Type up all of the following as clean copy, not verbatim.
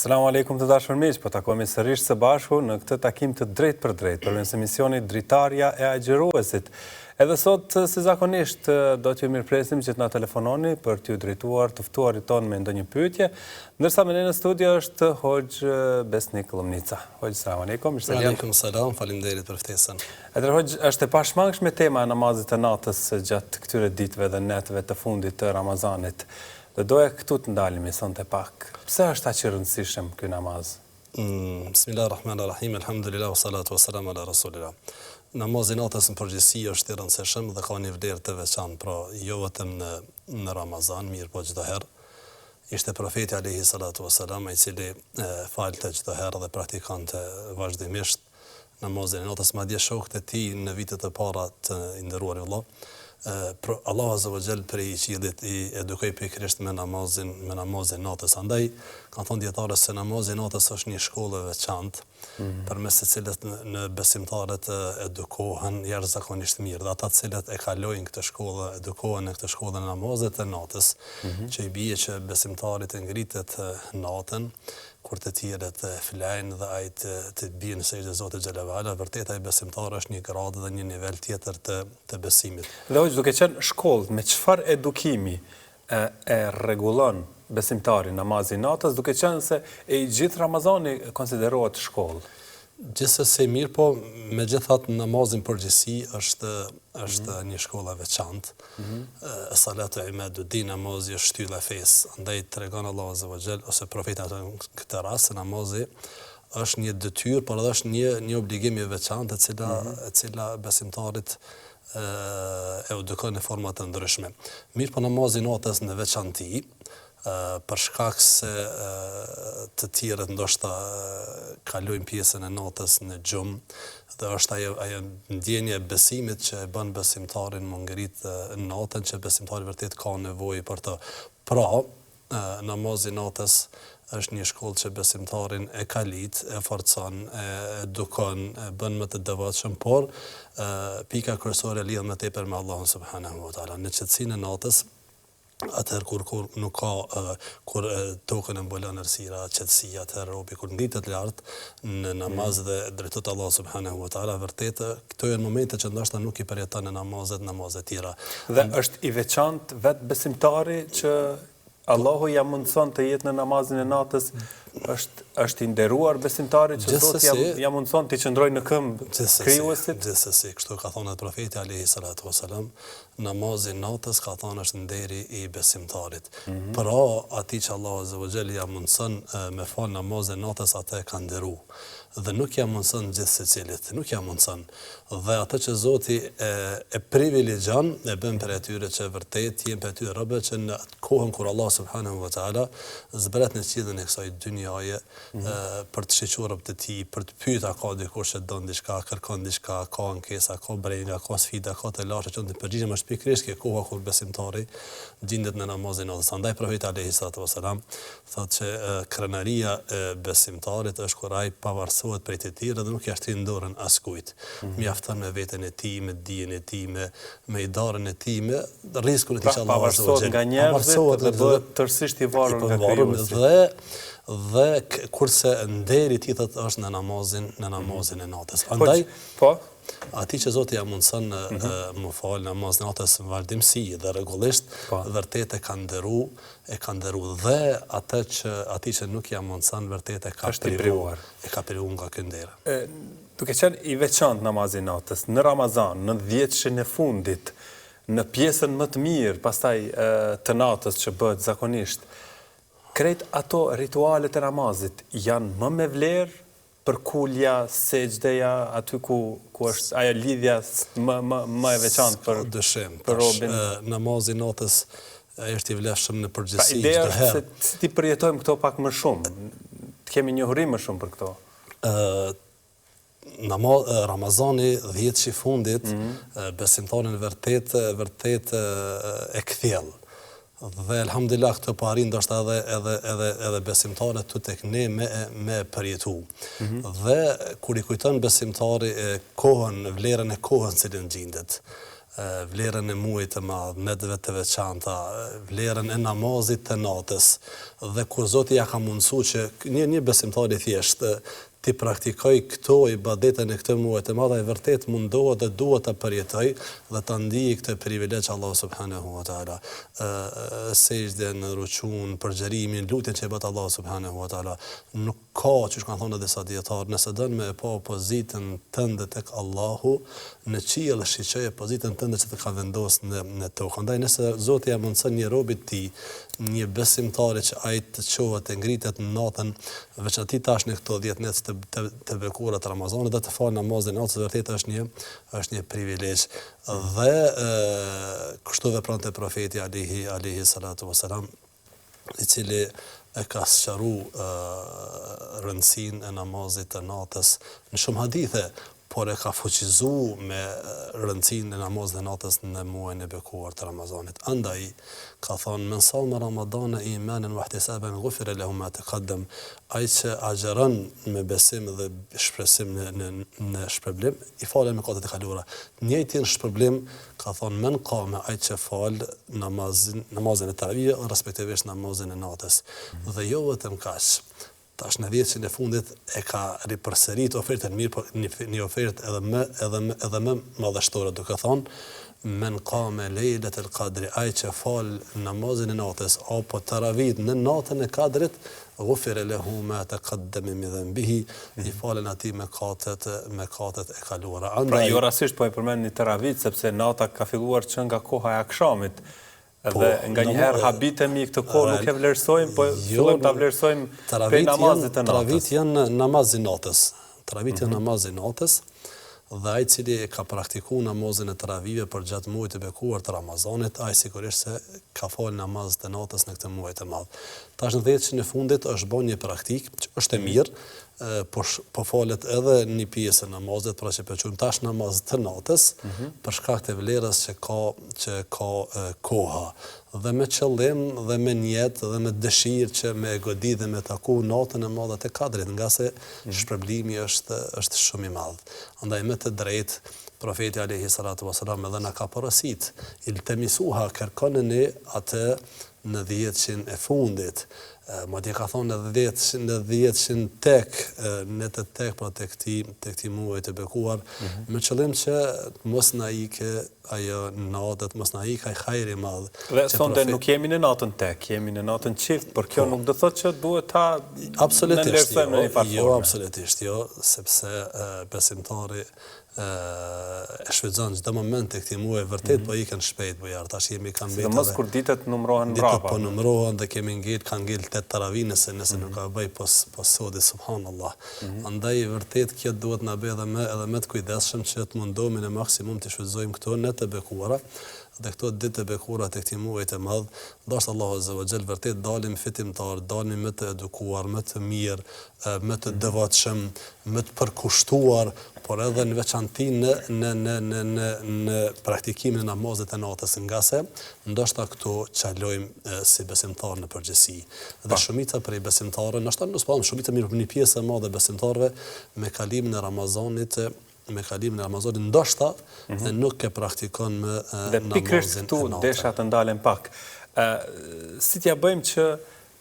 Selamu alaikum të dashur miq, po takohemi sërish së bashku në këtë takim të drejt për drejt përmes emisionit Dritarja e Agjëruesit. Edhe sot, si zakonisht, do t'ju mirëpresim që t'na telefononi për t'ju drejtuar të ftuarit tonë me ndonjë pyetje, ndërsa me ne në studio është Hoxh Besnik Lomnica. Hoxh, selamu alaikum. Aleikum salam, faleminderit për ftesën. Atëherë Hoxh, është e pashmangshme tema e namazit të natës gjatë këtyre ditëve dhe netëve të fundit të Ramazanit. Dhe doja këtu të ndalemi sonte pak. Pse është aq i rëndësishëm ky namaz? Bismillahirrahmanirrahim, alhamdulillah, wa salatu wa salam ala rasulillah. Namazi natës në përgjithësi është i rëndësishëm dhe ka një vlerë të veçantë, pra jo vetëm në Ramazan, mirë po çdo herë. Ishte profeti alayhi salatu wa salam i cili falte çdo herë dhe praktikante vazhdimisht namazin e natës, madje shokët e tij në vitet e para të nderuar Allah. Allah Azza wa Jall për i qiellit i edukoi pikërisht me namazin natës. Andaj kanë thënë dietarët se namazi natës është një shkollë e veçantë, përmes së cilës në besimtarët edukohen jashtëzakonisht mirë. Dhe ata të cilët e kalojnë këtë shkollë, edukohen në këtë shkollë e namazit të natës, që i bie që besimtarit të ngritet natën, kur të tjerët flajnë dhe ai të bien në sejdë Zotit xhalla wala, vërtet ai besimtar është një gradë dhe një nivel tjetër të besimit. Dhe Hoxh, duke qenë shkollë, me çfarë edukimi e rregullon besimtari namazin natës, duke qenë se i gjithë Ramazani konsiderohet shkollë? Gjithsesi mirë, po megjithatë namazin përgjithësi është një shkollë e veçantë. Salatu imaduddin, namazi është shtylla e fesë. Andaj tregon Allahu Azza wa Jall ose profeti në këtë rast se namazi është një detyrë, por edhe është një obligim i veçantë e cila besimtarit e edukon në forma të ndryshme. Mirë, po namazi natës në veçanti, për shkak se të tjerët ndoshta kalojnë pjesën e natës në gjumë, dhe është ajo ndjenja e besimit që e bën besimtarin më ngrit natën, që besimtari vërtet ka nevojë për të. Pra, namazi natës është një shkollë që besimtarin e kalit, e forcon, e edukon, e bën më të devotshëm, por pika kryesore lidhet më tepër me Allahun subhanahu wa taala. Në qetësinë e natës, atëherë kur nuk ka, kur tokën e mbulon errësira, qetësia, atëherë robi kur ngritet lart në namaz dhe drejtohet Allah subhanahu wa taala, vërtet këto janë momente që ndoshta nuk i përjeton në namazet tjera. Dhe është i veçantë vetë besimtari që Allahu ja mundson të jetë në namazin e natës, është i nderuar besimtari që Zoti ja mundson të qëndrojë në këmbë krijuesit. Gjithsesi, kështu ka thënë profeti alayhi salatu wasalam, namazi natës ka thënë është nderi i besimtarit. Pra, atij që Allahu Azza wa Jall ja mundson me fal namazin natës, atë e ka nderu. Dhe nuk ja mundson gjithë secilit, nuk ja mundson. Dhe atë që Zoti e privilegjon, e bën për atyre që vërtet janë për atyre robë që në kohën kur Allah subhanahu wa taala zbret në qiellin e kësaj dynjaje për të shiqur robët e tij, për të pyetur ka dikush që don diçka, kërkon diçka, ka ankesa, ka brenga, ka sfida, ka të lashë që të përgjigjem është pikërisht kjo koha kur besimtari gjendet në namazin e natës. Andaj profeti alayhi salatu wasalam thotë që krenaria e besimtarit është kur ai pavarësohet prej të tjerë dhe nuk ja shtin dorën askujt. Mjafton me veten e tij, me dijen e tij, me idarën e tij, me rrezikun e tij që Allahu azza wa jalla. Nga njerëzit dhe bëhet tërësisht i varur nga krijuesi. Dhe kurse nderi i tij është në namazin e natës. Andaj atij që Zoti ja mundson më fal namazin e natës në vazhdimsi dhe rregullisht, vërtet e ka nderu dhe atij që nuk ja mundson vërtet e ka privuar. E ka privuar nga ky nder. Duke qenë i veçantë namazi i natës në Ramazan, në 10 e fundit, në pjesën më të mirë, pastaj të natës që bëhet zakonisht, krejt ato ritualet e namazit janë më me vlerë për kulja, sejdja, aty ku është ajo lidhja më e veçantë për dëshim, për robin. Namazi natës është i vlefshëm në përgjithësi. Ideja është se si ti përjetojmë këto pak më shumë, të kemi njohuri më shumë për këto. Ramazani 10 i fundit, besimtarin vërtet e kthjell. Dhe elhamdulillah këtë po arrin ndoshta edhe besimtarët tu tek ne me përjetu. Dhe kur i kujton besimtari vlerën e kohën cilën gjendet, vlerën e muajit të madh, netëve të veçanta, vlerën e namazit të natës, dhe kur Zoti ja ka mundsuar që një besimtar i thjesht ti praktikoj këto ibadete në këtë muaj të madh, e vërtet mundohet dhe duhet ta përjetoj dhe ta ndijë këtë privilegj Allahu subhanahu wa taala. Sejdën, rukuun, përgjerimin, lutjen që e bët Allahu subhanahu wa taala. Nuk ka, që kanë thonë disa dietarë, nëse don me pa pozitën tënde tek Allahu, në qiell shiqoje pozitën tënde që të ka vendosur në tokë. Andaj nëse Zoti ja mundson një robit ti, një besimtari që ai të çohet të ngritet në natën, veçanti tash në këto 10 net të bekuara të Ramazanit, dhe të falë namazin e natës, vërtet është një privilegj. Dhe kështu vepronte profeti alayhi salatu wasalam, i cili e ka sqaruar rëndësinë e namazit të natës në shumë hadithe, por e ka fuqizuar me rëndësinë e namazit të natës në muajin e bekuar të Ramazanit. Andaj ka thonë men sama Ramadana imanan wa ihtisaban ghufira lahu ma taqaddam. Ai që agjeron me besim dhe shpresim në shpërblim, i falen mëkatet e kaluara. Njëjtin shpërblim ka thonë men qama, ai që fal namazin e taravih, respektivisht namazin e natës. Dhe jo vetëm kaq. Tash në 10 e fundit e ka ripërsërit ofertën mirë, por një ofertë edhe më madhështore, duke thonë men qama lejletul qadri, ai që fal namazin e natës apo taravih në natën e Kadrit, ghufira lahu ma taqaddama min dhanbihi, i falen atij mëkatet e kaluara. Pra jo rastisht po e përmend një taravih, sepse nata ka filluar që nga koha e akşamit. Dhe nga njëherë habitemi këtë kohë nuk e vlerësojmë, po fillojmë ta vlerësojmë prej namazit të natës. Taravit janë namazin natës. Taravit janë namazin natës, dhe ai cili ka praktikuar namazin e taravive për gjatë muajit të bekuar të Ramazanit, ai sigurisht se ka fal namaz të natës në këtë muaj të madh. Tash në 10 në fundit është bën një praktik që është e mirë, po falet edhe një pjesë e namazit, pra që përquajmë tash namaz të natës, për shkak të vlerës që ka koha, dhe me qëllim dhe me niyet dhe me dëshirë që me godi dhe me taku natën e madhe të Kadrit, nga se shpërblimi është shumë i madh. Andaj me të drejtë profeti alayhi salatu wasalam edhe na ka porosit, iltemisuha, kërkoni ne atë në 10 e fundit. Madje ka thonë në 10 tek pra tek këtij muaji të bekuar, me qëllim që mos na ikë ajo natët, mos na ikë ai hajri i madh. Dhe sonte nuk jemi në natën tek, jemi në natën çift, por kjo nuk do thotë që duhet ta absolutisht në një farë jo, absolutisht jo, sepse besimtari e shfrytëzon çdo moment të këtij muaji, vërtet po ikën shpejt bojar. Tash jemi kanë mbetur. Mos kur ditët numërohen mbrapa. Ditët po numërohen dhe kemi kanë ngel 8 taravih nëse nuk ka bëj po sodi subhanallah. Andaj vërtet kjo duhet na bëj edhe më të kujdesshëm që të mundohemi në maksimum të shfrytëzojmë këto në të bekuara. Dhe këto ditë të bekuara të këtij muaji të madh, dashur Allahu azza wa jall vërtet dalim fitimtar, dalim më të edukuar, më të mirë, më të devotshëm, më të përkushtuar, por edhe në veçanti në praktikimin e namazit të natës, nga se ndoshta këtu çalojmë si besimtar në përgjithësi. Dhe shumica prej besimtarëve, ndoshta nuk po shumica mirë, një pjesë e madhe besimtarëve me kalimin e Ramazanit ndoshta nuk e praktikon me namazin e natës. Dhe pikërisht këtu desha të ndalem pak. Si t'ja bëjmë që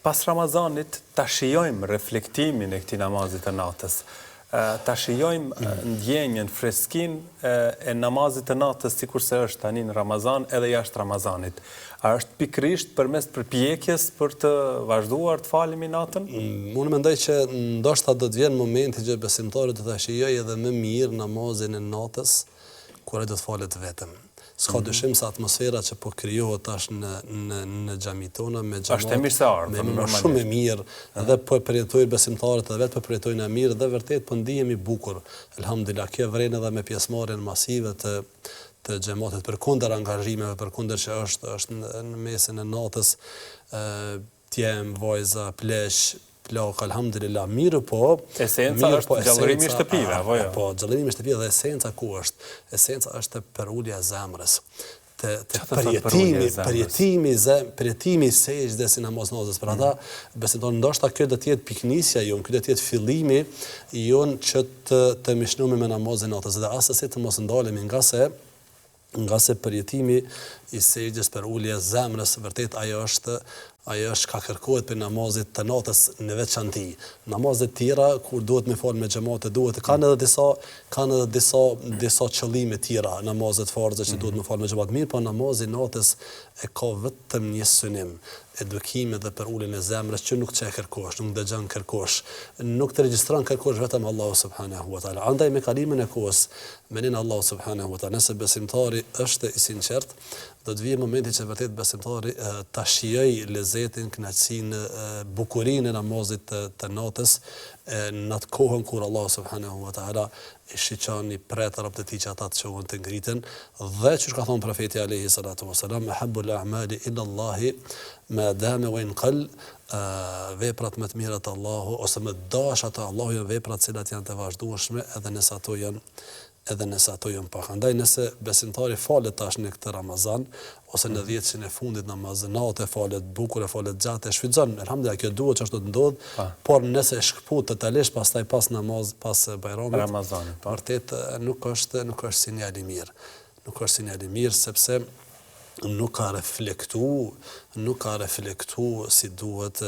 pas Ramazanit ta shijojmë reflektimin e këtij namazit të natës, ta shijojmë ndjenjen, freskinë e namazit të natës sikurse është tani në Ramazan edhe jashtë Ramazanit. A është pikërisht përmes përpjekjes për të vazhduar të falemi natën? Unë mendoj që ndoshta do të vjen momenti që besimtarët do ta shijojë edhe më mirë namazin e natës kur ai do të falet vetëm. S'ka dyshim se atmosfera që po krijohet tash në xhamit tona me xhamat. Është mirëseardhë, shumë e mirë, dhe po e përjetojnë besimtarët edhe vetë po përjetojnë mirë dhe vërtet po ndihemi bukur. Elhamdulillah, kjo vren edhe me pjesëmarrjen masive të xhamatit përkundër angazhimeve, përkundër që është në mesin e natës, tjem, vajza, pleq, plak, alhamdulillah, mirë po. Esenca është gjallërimi i shtëpive, apo jo? Po, gjallërimi i shtëpive dhe esenca ku është? Esenca është përulja e zemrës. Përjetimi i sejdës si namazit. Për ata, besimtar, ndoshta kjo do të jetë piknisja jon, kjo do të jetë fillimi jon që të mishnumi me namazin natës dhe asesi të mos ndalemi nga se përjetimi i sejdës për ulje zemrës, vërtet ajo është ka kërkohet për namazit të natës në veçanti. Namazet tjera, kur duhet me falë me xhamate, kanë edhe disa qëllime tjera, namazet farze që duhet me falë me xhamate, mirë, po namazi natës e ka vetëm një synim, edukimin dhe për uljen e zemrës që nuk çe kërkosh, nuk dëgjon kërkosh, nuk të regjistron kërkosh vetëm Allahu subhanahu wa taala. Andaj me kalimin e kohës, menin Allahu subhanahu wa taala, nëse besimtari është i sinqert, do të vijë momenti që vërtet besimtari ta shijojë lezetin, kënaqësinë, bukurinë e namazit të natës, në atë kohën kur Allah subhanahu wa taala i shiqon i pretë robët e tij që ata të qohen të ngriten, dhe që ka thonë profeti alayhi salatu wasalam, ahabbul a'mali ila Allahi ma dama wa in qall, veprat më të mira të Allahu ose më të dasha të Allahu janë veprat që janë të vazhdueshme edhe nëse ato janë pak. Andaj nëse besimtari falet tash në këtë Ramazan ose në 10 e fundit namazënate, falet bukur, falet gjatë, e shfrytëzon. Elhamdulillah, kjo duhet që ashtu të ndodh, por nëse shkput totalisht pastaj pas namaz, pas Bajramit, Ramazanit, vërtet nuk është sinjal i mirë. Nuk është sinjal i mirë sepse nuk ka reflektu si duhet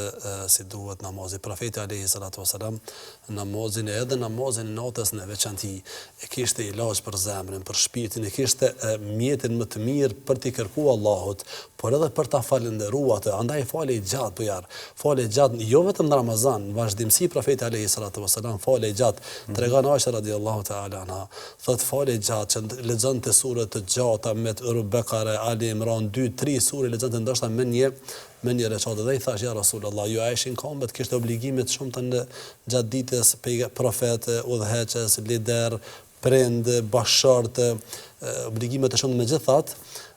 namazi. Profeti alayhi salatu wasalam namazin edhe namazin natës në veçanti e kishte ilaç për zemrën, për shpirtin, e kishte mjetin më të mirë për t'i kërkuar Allahut, por edhe për ta falendëruar atë. Andaj falej gjatë, falej gjatë jo vetëm në Ramazan, në vazhdimsi profeti alayhi salatu wasalam falej gjatë. Tregon Aisha radhiyallahu ta'ala anha, thot falej gjatë, që lexonte sure të gjata me Al-Baqara, Ali Imran, 2-3 sure lexonte ndoshta me një recat, dhe i thash, ja Rasulullah, ju Aishin kombet kishte obligime të shumta në gjatë ditës, profet, udhëheqës, lider, prind, bashkëshort, obligime të shumta, megjithatë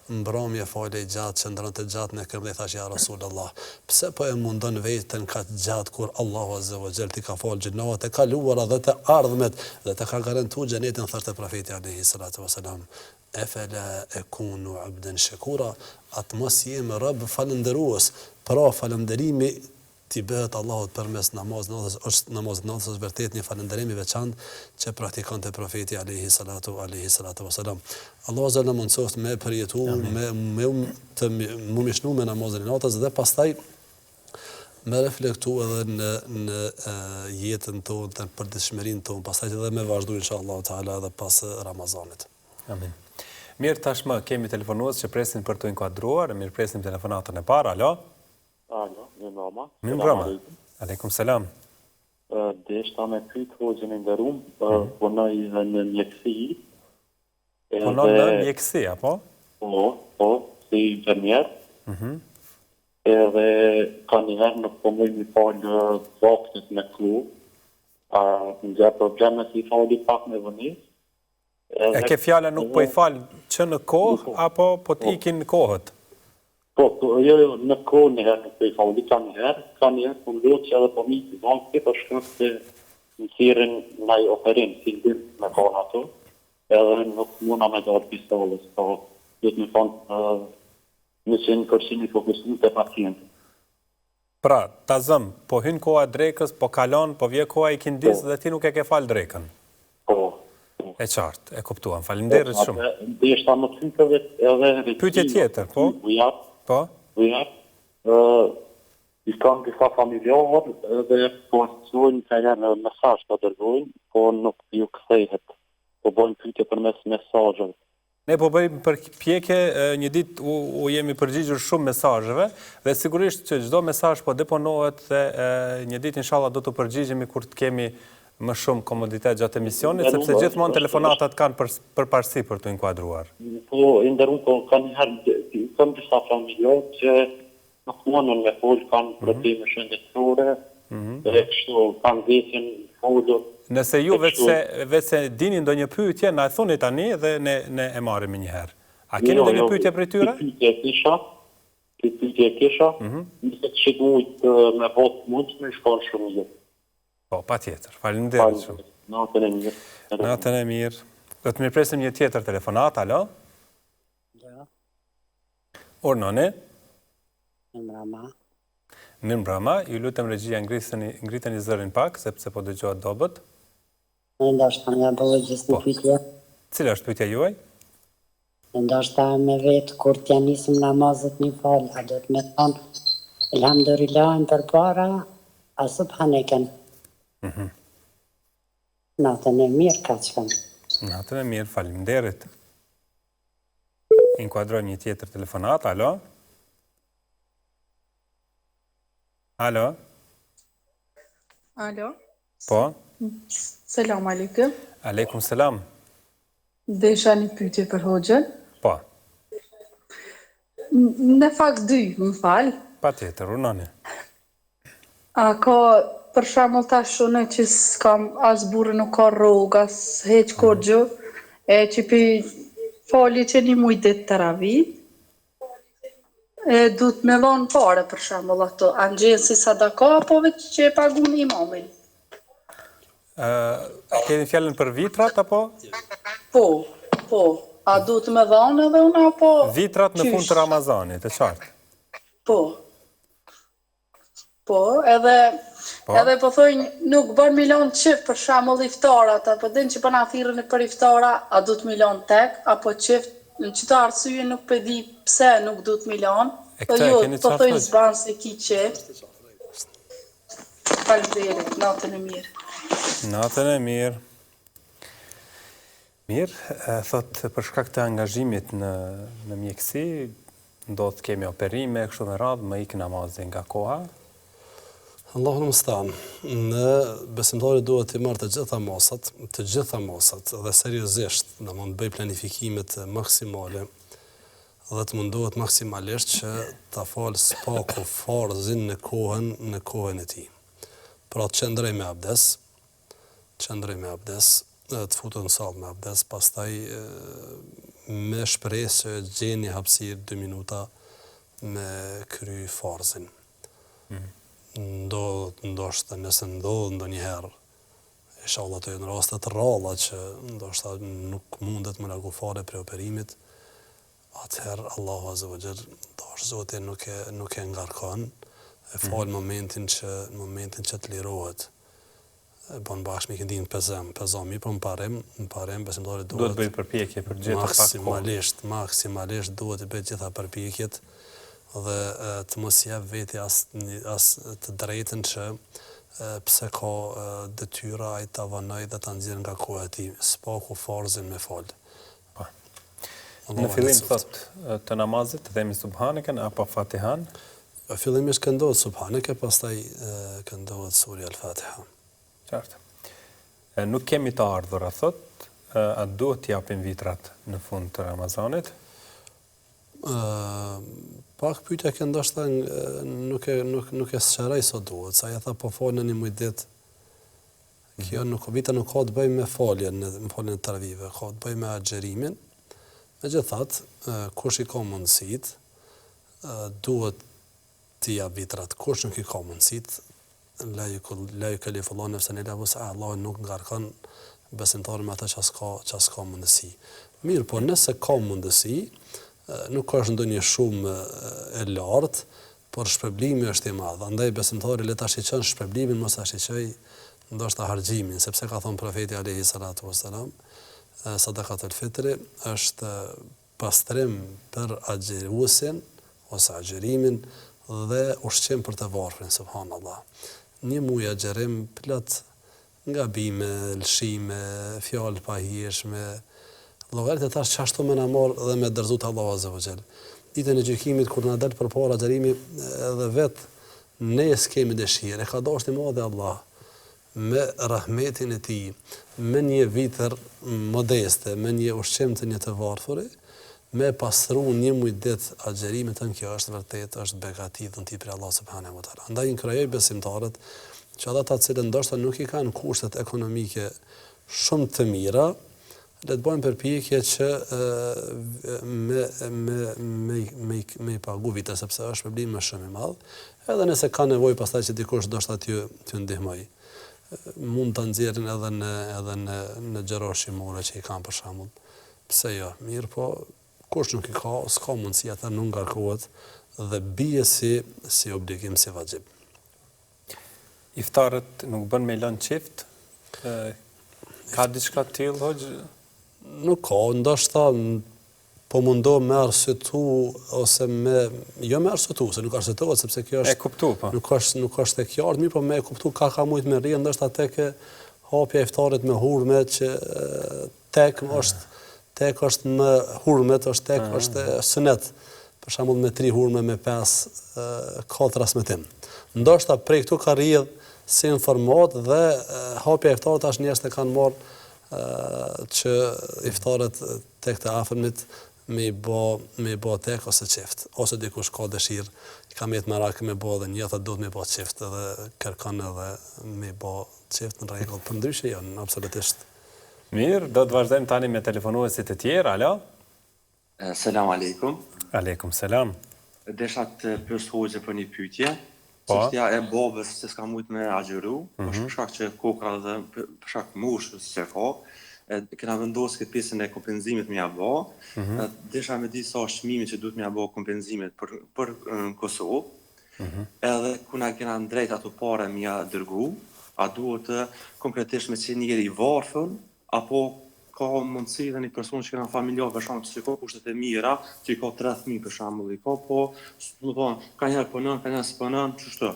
mbrëmje falej gjatë, qëndronte gjatë në këmbë, dhe i thash, ja Rasulullah, pse po e mundon veten kaq gjatë kur Allahu azza wa jall t'i ka falë gjinat e kaluara dhe të ardhmet dhe të ka garantuar xhenetin, thoshte profeti alayhi salatu wasalam, efela ekunu abdan shakura, atë mos jem rob falëndërues. Pra falënderimi t'i bëhet Allahut përmes namazit natës, është namazit natës është vërtet një falënderim i veçantë që praktikonte profeti alayhi salatu wasalam. Allahu azza wa jalla me përjetu, me mishnu me namazin e natës dhe pastaj me reflektu edhe në jetën tonë, në përditshmërinë tonë, pastaj edhe me vazhdu inshallah taala edhe pas Ramazanit. Amin. Mirë, tashmë kemi telefonues që presin për të inkuadruar, mirë presim telefonatën e parë. Alo? Alo, mirë mbrëma. Mirë mbrëma. Aleikum selam. Deshta me pyet hoxhën e nderuar, punoj në mjeksi. Punon në mjeksi, apo? Po, si inxhinier. Edhe ka njëherë nuk po mëj mi falë vaktit me klu, nga problemet i fali pak me vënis. E ke fjala nuk po i falë që në kohë, apo po t'ikin në kohët? Po, jo, në kohë njëherë nuk po i fali, ka njëherë po ndodhë që edhe po mi i vaktit, për shkak se në thirin në i operim, si ndim me kohë ato, edhe nuk muna me darë pistolës, po dhëtë me fanë 100% i fokusuar te pacienti. Pra, ta zëm, po hyn koha drekës, po kalon, po vje koha i kindis dhe ti nuk e ke falë drekën. Po. E qartë, e kuptuam. Faleminderit shumë. Deshta më të edhe pyetje tjetër, po? Po? I kam disa familjarë dhe po sojnë të janë mesazh të dërgojnë, po nuk ju kthehet. Po bojnë pyetje përmes mesazheve. Ne po bëjmë përpjekje, një ditë u jemi përgjigjur shumë mesazheve dhe sigurisht që çdo mesazh po deponohet dhe një ditë inshallah do të përgjigjemi kur të kemi më shumë komoditet gjatë emisionit, sepse gjithmonë telefonatat kanë përparësi për të inkuadruar. Po, nderuar, po kanë herë kam disa familjarë që nuk mundën me folë, kanë probleme shëndetësore, dhe kështu kanë veten folur. Nëse ju vetëse dini ndonjë pyetje, na e thoni tani dhe ne e marrim një herë. A keni ndonjë pyetje për tyre? Pyetje kisha, Këtë pyetje kisha, nëse të shikujt me votë mund të me shkon shumë mirë. Po, patjetër. Faleminderit shumë. Natën e mirë. Natën e mirë. Do të mirëpresim një tjetër telefonat, alo? Jo, Ornone? Mbrama. Mirëmbrëma, ju lutem regjia ngriteni zërin pak, sepse po dëgjohet dobët. Ndoshta nga bëllë gjithë në pytje. Cila është pyetja juaj? Ndoshta me vetë, kur t'ja nisim namazet një falë, a do të me thonë, elhamdurillahin për para, a subhaneken. Natën e mirë, ka që kam. Natën e mirë, faleminderit. Inkuadroj një tjetër telefonat, alo? Alo? Alo, Po? selam aleikum. Aleikum selam. Desha një pyetje për hoxhën. Po, Në fakt dy, më fal. patjetër, urnoni. A ka për shembull tash unë që s'kam as burrë nuk ka rrogë, as heq kur gjë, e që pi fali që një muj ditë të ravit, e du të me dhonë pare për shembull ato, a në gjenë si sadaka, apo veç që e pagun imamin? A keni fjallën për vitrat, apo? Po, a du të me dhonë edhe unë, apo? Vitrat në fund qysh? të Ramazanit, e qartë. Po, edhe po thojnë nuk bën milion qift për shembull iftarat, apo din që bëna thirrën për iftara, a du të milion tek, apo qift, në qëta arsye nuk pe di pse nuk du të milion, E po këta e jo, keni po qartë thojnë hoxh? zbanë se ki qift. Faleminderit, natën e mirë. Natën e mirë. Mirë, thot për shkak të angazhimit në mjekësi, ndodh kemi operime, kështu me radhë, më ik namazi nga koha. Allahu në mështan, në besimtari duhet të marrë të gjitha mosat, dhe seriozisht, në mund bëj planifikimet maksimale, dhe të mundohet maksimalisht që ta falë spaku farzin në kohën e tij. Pra të qëndrej me abdes, të futet në sallë me abdes, pastaj me shpresë që gjeni hapësirë 2 minuta me kry farzin. Ndoshta nëse ndodh ndonjëherë, inshallah të jenë raste të rralla që ndoshta nuk mundet më largu fare për operimit, atëherë Allahu Azza wa Jall, dash Zoti nuk e ngarkon, e fal momentin që të lirohet. E bën bashkë me këndin pezami, po në parem besimtari Duhet bëj përpjekje për gjitha pak kohë. maksimalisht duhet të bëj gjitha përpjekjet dhe të mos jep veti as të drejtën që pse ka detyra ai ta vanoj dhe ta nxjerr nga koha e tij, spaku farzin me fal. Në fillim thot të namazit, themi subhaneken apo fatihan? Fillimisht këndohet subhaneke, pastaj këndohet surja al-Fatiha. Qartë. Nuk kemi të ardhur, thot, a duhet t'japim vitrat në fund të Ramazanit? Pak pyetja që ndoshta nuk e sqaroj sa duhet, sa ja tha po fal në një muj ditë. Kjo vita nuk ka të bëjë me faljen e taravive, ka të bëjë me agjerimin. Megjithatë, kush i ka mundësitë, duhet t'i jap vitrat. Kush nuk i ka mundësitë, la yukallifullahu nafsan illa wus'aha, Allah nuk ngarkon besimtarin me ata që s'ka mundësi. Mirë, po nëse ka mundësi, nuk është ndonjë shumë e lartë, por shpërblimi është i madh. Andaj besimtari le ta shiqon shpërblimin, mos ta shiqoj ndoshta harxhimin, sepse ka thënë profeti alayhi salatu wassalam, sadaqatul fitri është pastrim për agjëruesin ose agjërimin dhe ushqim për të varfrin, subhanallahu. Një muj agjërim plot ngabime, lëshime, fjalë pa hijshme, llogarit e tash çashtu me na marr dhe me dërzut Allahu Azza wa Jall. Ditën e gjykimit kur na dal përpara xherimi edhe vet ne s'kemi dëshirë, e ka dashur i madh Allah me rahmetin e tij, me një vitër modeste, me një ushqim të një të varfëri, me pastru një muj ditë agjërimit tonë, kjo është vërtet është begati dhënti për Allah subhanahu wa taala. Andaj inkrojoj besimtarët që ata të cilët ndoshta nuk i kanë kushtet ekonomike shumë të mira, le të bëjmë përpjekje që me i pagu vite, sepse është problem më shumë i madh, edhe nëse ka nevojë pastaj që dikush do shta t'ju ndihmoj. Mund të nxjerrin edhe në gjëroshimore që i kanë për shembull. Pse jo? Mirë, po kush nuk i ka, s'ka mundësi ata nuk ngarkohet dhe bie si obligim, si vajxhib. Iftarët nuk bën me lënë qift? Ka diçka të tillë, hoxh? Nuk ka, ndoshta po mundohem me arsyetu ose jo me arsyetu, se nuk arsyetohet sepse kjo është E kuptu, po. Nuk është e qartë, mirë, po me e kuptu ka mujt me rrjedh, ndoshta tek hapja e iftarit me hurme që tek është më hurmet, është sunet. Për shembull me 3 hurme, me 5 ka transmetim. Ndoshta prej këtu ka rrjedh si informat dhe hapja e iftarit tash njerëzit e kanë marrë që iftaret tek të afërmit me i bë tek ose qift. Ose dikush ka dëshirë, ka me jetë merak me bë dhe një, duhet me bë qift edhe kërkon edhe me bë qift në rregull. Përndryshe jo, absolutisht. Mirë, do të vazhdojmë tani me telefonuesit e tjerë, alo? Selam aleikum. Aleikum selam. Desha të pyes hoxhën për një pyetje. Po. Çështja e babës se s'ka mujt me agjëru, për shkak që koka dhe për shkak moshës që ka, kena vendosur këtë pjesën e kompenzimit me ia bë. Desha me di sa çmimi që duhet me ia bë kompenzimet për Kosovë. Edhe ku na kena drejt ato parë me ia dërgu, a duhet konkretisht me qenë njëri i varfër apo ka mundësi dhe një person që kena familjar për shembull që ka kushtet e mira, që i ka 3 fëmijë për shembull, i ka po, do të thonë, ka njëherë punon, ka njëherë s'punon, ç'është.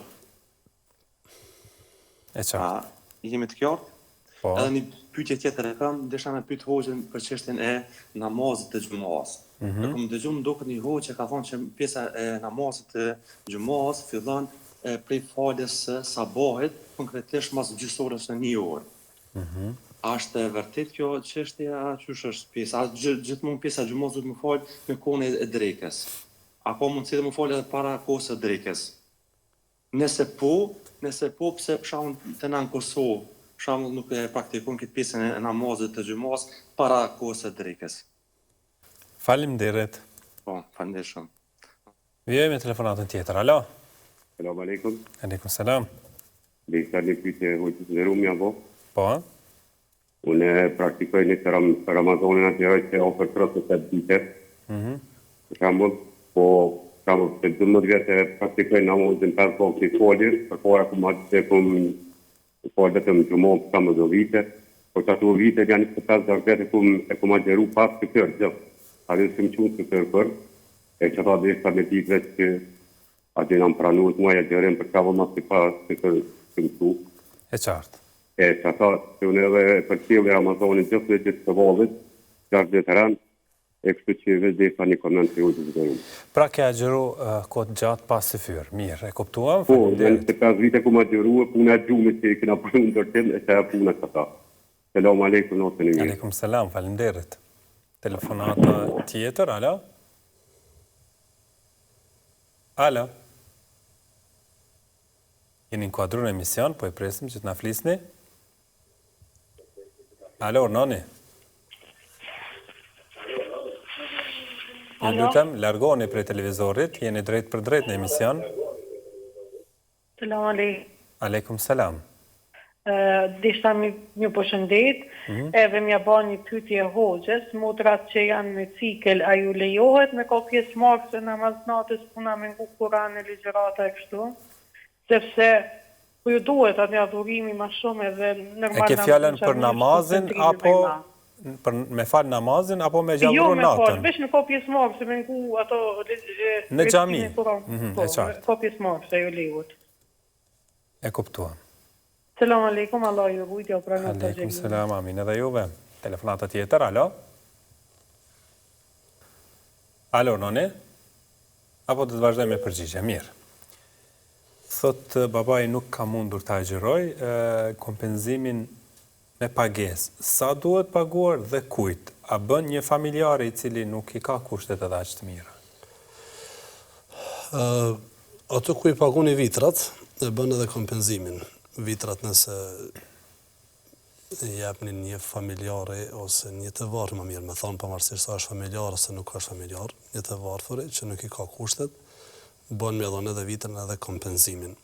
E qartë. Jemi të qartë? Po. Edhe një pyetje tjetër e kam, desha me pyet hoxhën për çështjen e namazit të xhumas. Kom dëgjuar më duket një hoxh që ka thonë që pjesa e namazit të xhumas fillon prej faljes së sabahit, konkretisht mas gjysmorës së 1 orë. A është e vërtet kjo çështja, ç'është është pjesa? A gjithmonë pjesa e xhumos duhet më fal në kohën e drekës? Apo mundësi të më fal edhe para kohës së drekës? Nëse po, pse për shembull të na në Kosovë, për shembull nuk e praktikon këtë pjesën e namazit të xhumos para kohës së drekës? Faleminderit. Po, faleminderit shumë. Vijemi me telefonatën tjetër, alo? Selam aleikum. Aleikum selam. Dhe një pyetje hoqës në rumja bo. Po? Unë praktikoj një Ramazonin atjera që ofër 37 vite. Për shembull, po shembull të 12 vjetë praktikoj namazin 5 vakte i falir, përpara ku ma të kum fal vetëm xhumon për shembull do vite. Po që ato vite janë 25 vjetë e kum agjeru pas të kërë gjë. A dhe s'kem qunë të kërë e që ta dhe shta me ditë që a dhe nëmë pranuar të muaj agjerim për shembull mas të pas të kërë këmësu. E qartë. E që ata që unë edhe për cilë e Amazonin gjithë të vallit, 6 vjetë rënë, e kështu që veç dhe një koment të ju të zgërum. Pra ke agjeru kohë gjatë pas së fyrë. Mirë, e kuptuam? Po, dhe në 5 vite ku ma agjeru e puna e gjumit që i kina përnu në tërtim, e që e puna këta. Selam aleikum, nësë një mirë. Aleikum selam, falenderit. Telefonata tjetër, alo? Alo? Jeni inkuadru në emision, po e presim që të na flisni. Alo, Noni. Ju lutem, largoni prej televizorit, jeni drejt për drejt në emision. Selam aleikum. Aleikum selam. Dishta një përshëndet, edhe mja ba një pyetje hoxhës, motrat që janë në cikel, a ju lejohet me ka pjesë markë se namaznatës puna me ngu Kur'an e ligjërata e kështu? Sepse po ju duhet atë adhurimi ma shumë edhe normal. E ke fjallën për namazin apo me fal namazin apo me gjallëru natën? Jo me fal, veç në ka pjesë markë se me ngu ato në xhami. Po, ka pjesë markë se ju lejohet. E kuptuam. Selam aleikum, Allah ju rujtja u pranë të gjeni. Aleikum selam, amin edhe juve. Telefonata tjetër, alo? Alo, Noni? Apo të vazhdoj me përgjigje, mirë. Thot, babai nuk ka mundur të agjeroj kompenzimin me pagesë. Sa duhet paguar dhe kujt? A bën një familjari i cili nuk i ka kushtet edhe aq të mira? Ato ku i pagun i vitrat, e bën edhe kompenzimin. Vitrat nëse jepni një familjare ose një të varfër, më mirë me thonë, pavarësisht sa është familjar ose nuk është familjar, një të varfëri që nuk i ka kushtet, bën me dhënë edhe vitrin edhe kompenzimin.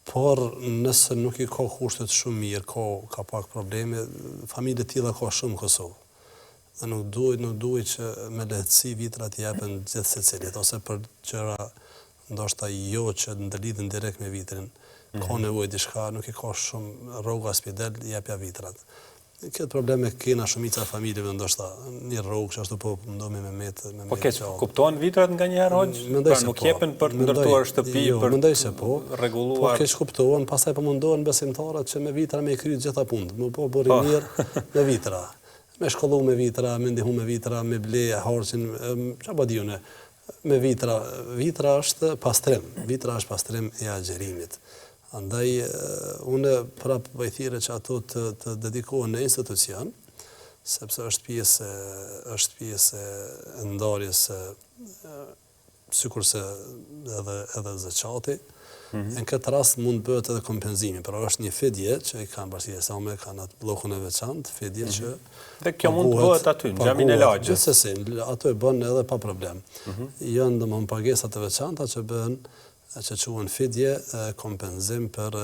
Por nëse nuk i ka kushtet shumë mirë, ka pak probleme, familje tilla ka shumë në Kosovë. Dhe nuk duhet që me lehtësi vitrat jepen gjithë secilit, ose për gjëra ndoshta jo që ndërlidhen direkt me vitrin, ka nevojë diçka, nuk i ka shumë rroga spidel, jepja vitrat. Këtë probleme kena shumica e familjeve, ndoshta një rrogë që ashtu po ndomi me metë. Po kuptohen vitrat nga njëherë hoxh? Pra nuk jepen për të ndërtuar shtëpi, për rregulluar. Po keq kuptohen, pastaj po mundohen besimtarët që me vitra me kry gjitha punët, më po bëri mirë me vitra. Me shkollu me vitra, me ndihu me vitra, me ble, harqin, çfarë po diunë. Me vitra është pastrim, vitra është pastrim i agjerimit. Andaj, unë prapë bëjthire që ato të dedikohen në institucion, sepse është pjesë e ndarjes sikurse edhe zëqati. Në këtë rast mund bëhet edhe kompenzimi, pra është një fidje që i kanë bashkësia islame, kanë atë bllokun e veçantë, fidje që dhe kjo mund të bëhet aty, në xhamin e lagjës. Gjithsesi, ato e bën edhe pa problem. Janë domthonjë pagesat e veçanta që bëhen që quhen fidje, kompenzim për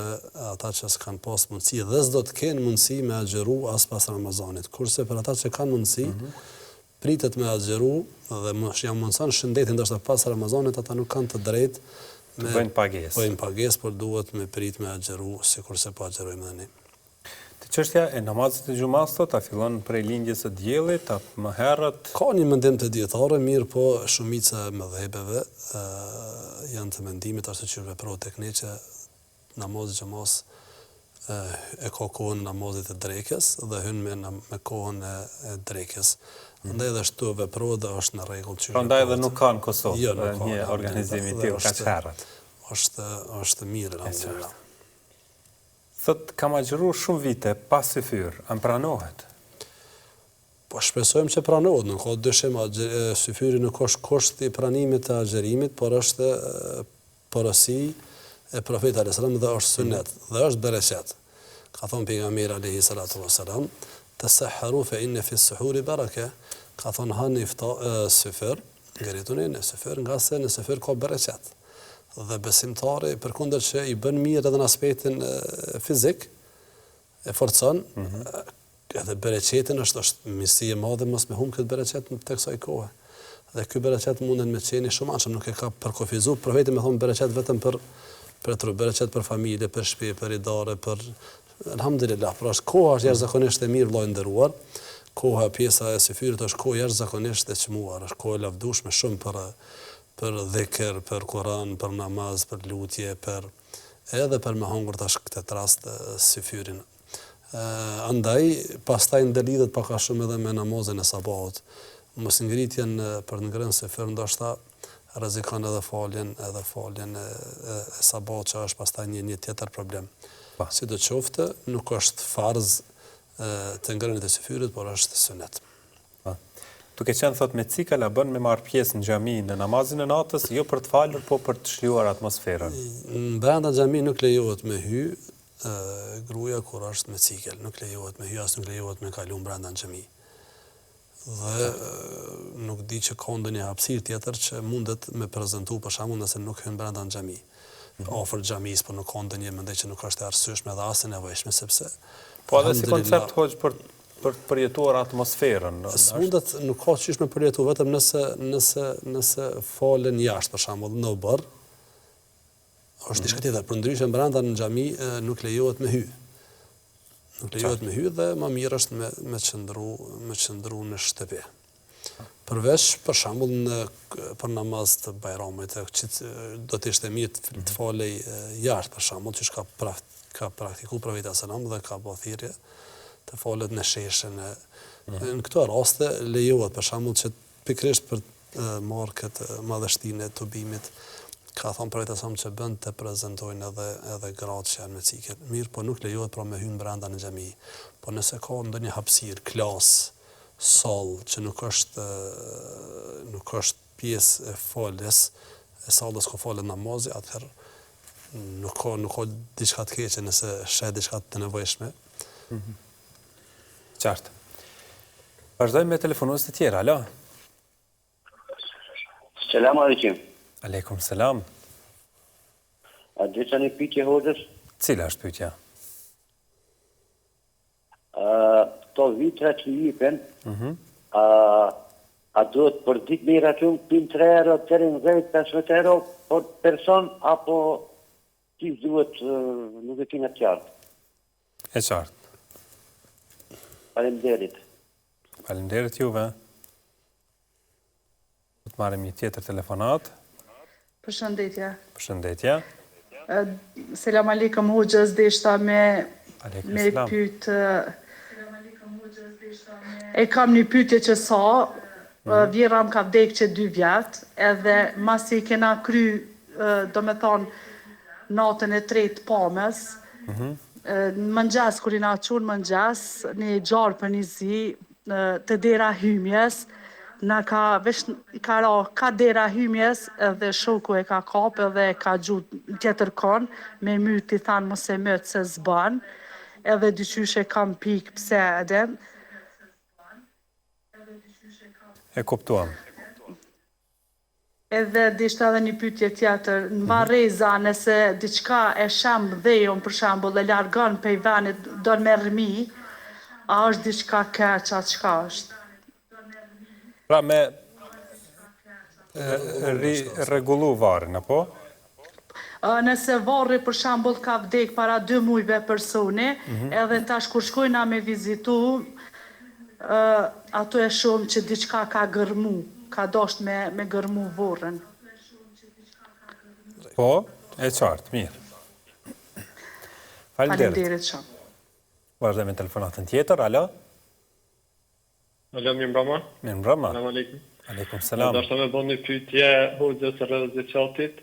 ata që s'kan pas mundësi dhe s'do të kenë mundësi me agjeru as pas Ramazanit. Kurse për ata që kanë mundësi, pritet me agjeru dhe jam mundësan shëndetin ndoshta pas Ramazanit, ata nuk kanë të drejtë të bëjnë pagesë. Bëjnë pagesë, por duhet me prit me agjeru, sikurse po agjerojmë edhe ne. Çështja e namazit të xumas ta fillon prej lindjes së diellit apo më herët? Ka një mendim të dietarë, mirë, po shumica e mëdhëbeve janë të mendimit ashtu që veprohet tek ne që namazi xumas e ka kohën namazit të drekës dhe hyn me kohën e drekës. Andaj edhe ashtu veprohet dhe është në rregull që. Prandaj edhe nuk ka në Kosovë një organizim i tillë kaq herët. Është mirë alhamdulillah. Thot, kam agjeruar shumë vite pas syfyr, a më pranohet? Po shpresojmë që pranohet, nuk ka dyshim, syfyri nuk është kusht i pranimit të agjerimit, por është porosi e Profetit alayhis salam dhe është sunet, dhe është bereqet. Ka thonë pejgamberi alayhi salatu wassalam, tasahharu fa inna fi as-suhuri baraka. Ka thonë hani syfyr, ngrituni në syfyr nga se në syfyr ka bereqet. Dhe besimtari përkundër që i bën mirë edhe në aspektin fizik, e forcon, edhe bereqetin është mirësi e madhe mos me humb këtë bereqet tek kësaj kohe. Dhe ky bereqet mundet me qenë shumë anshëm, nuk e ka përkufizuar profeti me thonë bereqet vetëm për trup, bereqet për familje, për shtëpi, për idare, për alhamdulillah, pra është koha është jashtëzakonisht e mirë vllai nderuar. Koha pjesa e syfyrit është kohë jashtëzakonisht e çmuar, është kohë e lavdueshme shumë për dhikr, për Kur'an, për namaz, për lutje, edhe për me hangur tash këtë rast syfyrin. Andaj, pastaj ndërlidhet pak a shumë edhe me namazin e sabahut. Mos ngritjen për ngrënë syfyr ndoshta rrezikon edhe faljen e sabahut që është pastaj një tjetër problem. Sidoqoftë, nuk është farz të ngrënit e syfyrit, por është sunet. Duke qenë thot me cikël a bën me marr pjesë në xhami në namazin e natës, jo për të falur, po për të shluar atmosferën. Brenda xhami nuk lejohet me hy gruaja kur është me cikël, nuk lejohet me hy, as nuk lejohet me kalu brenda xhami. Dhe nuk di që ka ndonjë hapësirë tjetër që mundet me prezantu për shembull nëse nuk hyn brenda xhami. Afër xhamis, po nuk ka ndonjë mendoj që nuk është e arsyeshme dhe as e nevojshme sepse po edhe si koncept hoç për të përjetuar atmosferën. S'mundet nuk ka çish me përjetu vetëm nëse falen jashtë për shembull në barr. Është diçka tjetër, përndryshe brenda në xhami nuk lejohet me hy. Nuk lejohet me hy dhe më mirë është me qëndru në shtëpi. Përveç për shembull për namaz të Bajramit, do të ishte mirë të falej jashtë për shembull, që ka praktikuar Profeti sallallahu dhe ka bërë thirrje të falet në sheshe. Në këto raste lejohet për shembull që pikërisht për marrë këtë madhështinë e tubimit, ka thonë Profeti sallallahu që bën të prezantojnë edhe gratë që janë me cikël. Mirë, po nuk lejohet pra me hyrë brenda në xhami. Po nëse ka ndonjë hapësirë, klasë, sallë që nuk është pjesë e faljes, e sallës ku falet namazi, atëherë nuk ka diçka të keqe nëse sheh diçka të nevojshme. Qartë. Vazhdojmë me telefonues të tjera, alo? Selam alaikum. Aleikum selam. A dhe që një pyetje hoxhës? Cila është pyetja? Këto vitra që jipen, a duhet për ditë me i račun 3 euro, 15 euro për person, apo ti duhet nuk e kina qartë? E qartë. Faleminderit. Faleminderit juve. Do të marrim një tjetër telefonat. Përshëndetje. Përshëndetje. Selam aleikum hoxhës, deshta me Aleikum me selam. pyet. E kam një pyetje që sa, vjera më ka vdek që 2 vjet, edhe masi kena kry, do me thonë, natën e 3 pamës, në mëngjes, kur i na qunë mëngjes, një gjarë për një zi, të dera hymjes, na ka vesh ka ra ka dera hymjes edhe shoku e ka kap edhe e ka gjut tjetër kon me myt i than mos e myt se s'ban edhe dyqysh e kam pik pse edhe E kuptuam. edhe dishta edhe një pyetje tjetër në Varreza nëse diçka e shemb dhejon për shembull e largon prej venit don me rmi a është diçka keq a çka është. Pra me rregullu varrin, apo? Nëse varri për shembull ka vdek para 2 muajve personi, edhe tash kur shkojna me vizitu, ato e shohim që diçka ka gërmu, ka dosht me gërmu vorrën. Po, e qartë, mirë. Faleminderit shumë. Vazhdojmë me telefonatën tjetër, alo? Alo, mirëmbrëma. Mirëmbrëma. Selam aleikum. Aleikum selam. Dashta me bën një pyetje hoxhës rreth zeqatit.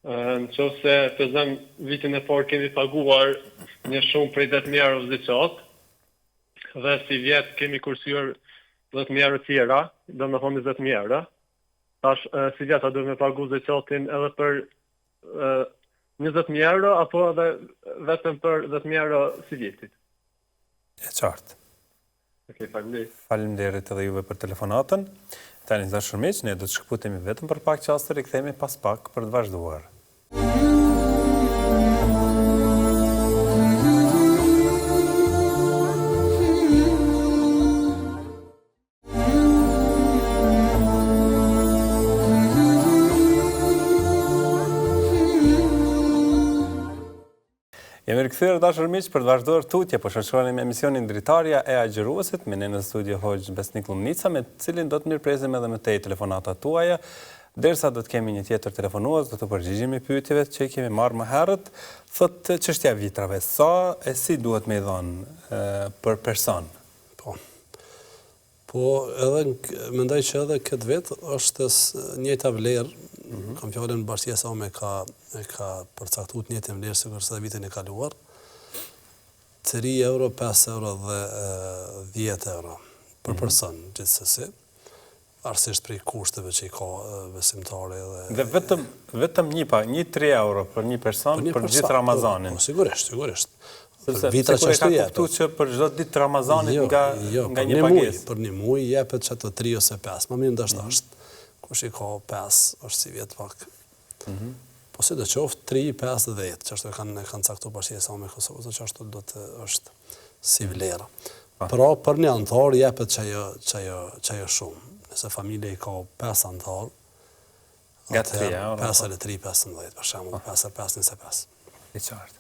Në qoftë se fezëm vitin e parë kemi paguar një shumë prej 10.000 euro zeqat, dhe si vjet kemi kursyer 10.000 euro tjera, do me thonë 20.000 euro. Tash si vjet a do me pagu zeqatin edhe për 20.000 euro, apo edhe vetëm për 10.000 euro si vjetit? E qartë. Okej, faleminderit. Faleminderit edhe juve për telefonatën. Tani dashur miq, ne do të shkputemi vetëm për pak çaste, rikthehemi pas pak për të vazhduar. Jemi rikthyer dashur miq për të vazhduar tutje, po shoqëroni me emisionin Dritarja e Agjëruesit, me ne në studio Hoxh Besnik Lumnica, me cilin do të mirëpresim edhe me te telefonatat tuaja. Derisa do të kemi një tjetër telefonues, do të përgjigjemi pyetjeve që i kemi marrë më herët. Thotë çështja vitrave, sa e si duhet me i dhënë për person? Po edhe mendoj që edhe këtë vit është njëjta vlerë. Kam fjalën bashkia sa me ka përcaktuar të njëjtën vlerë sikur sa vitin e kaluar. 3 euro, 5 euro dhe 10 euro për person gjithsesi. Arsisht prej kushteve që i ka besimtari dhe vetëm një 3 euro për një person për gjithë Ramazanin. Sigurisht. Sepse vitra që ka kuptuar që për çdo ditë Ramazanit nga një pagesë. Për një muaj jepet çato 3 ose 5. Më mirë ndoshta është kush i ka 5 është si vjet pak. Po si do qoftë 3, 5 dhe 10, që ashtu e kanë caktuar bashkia sa me Kosovë, që ashtu do të është si vlera. Pra për një antar jepet çajo shumë. Nëse familja i ka 5 antar, nga 3 euro. 5 eller 3, 15, për shembull, 5 eller 5, 25. I qartë.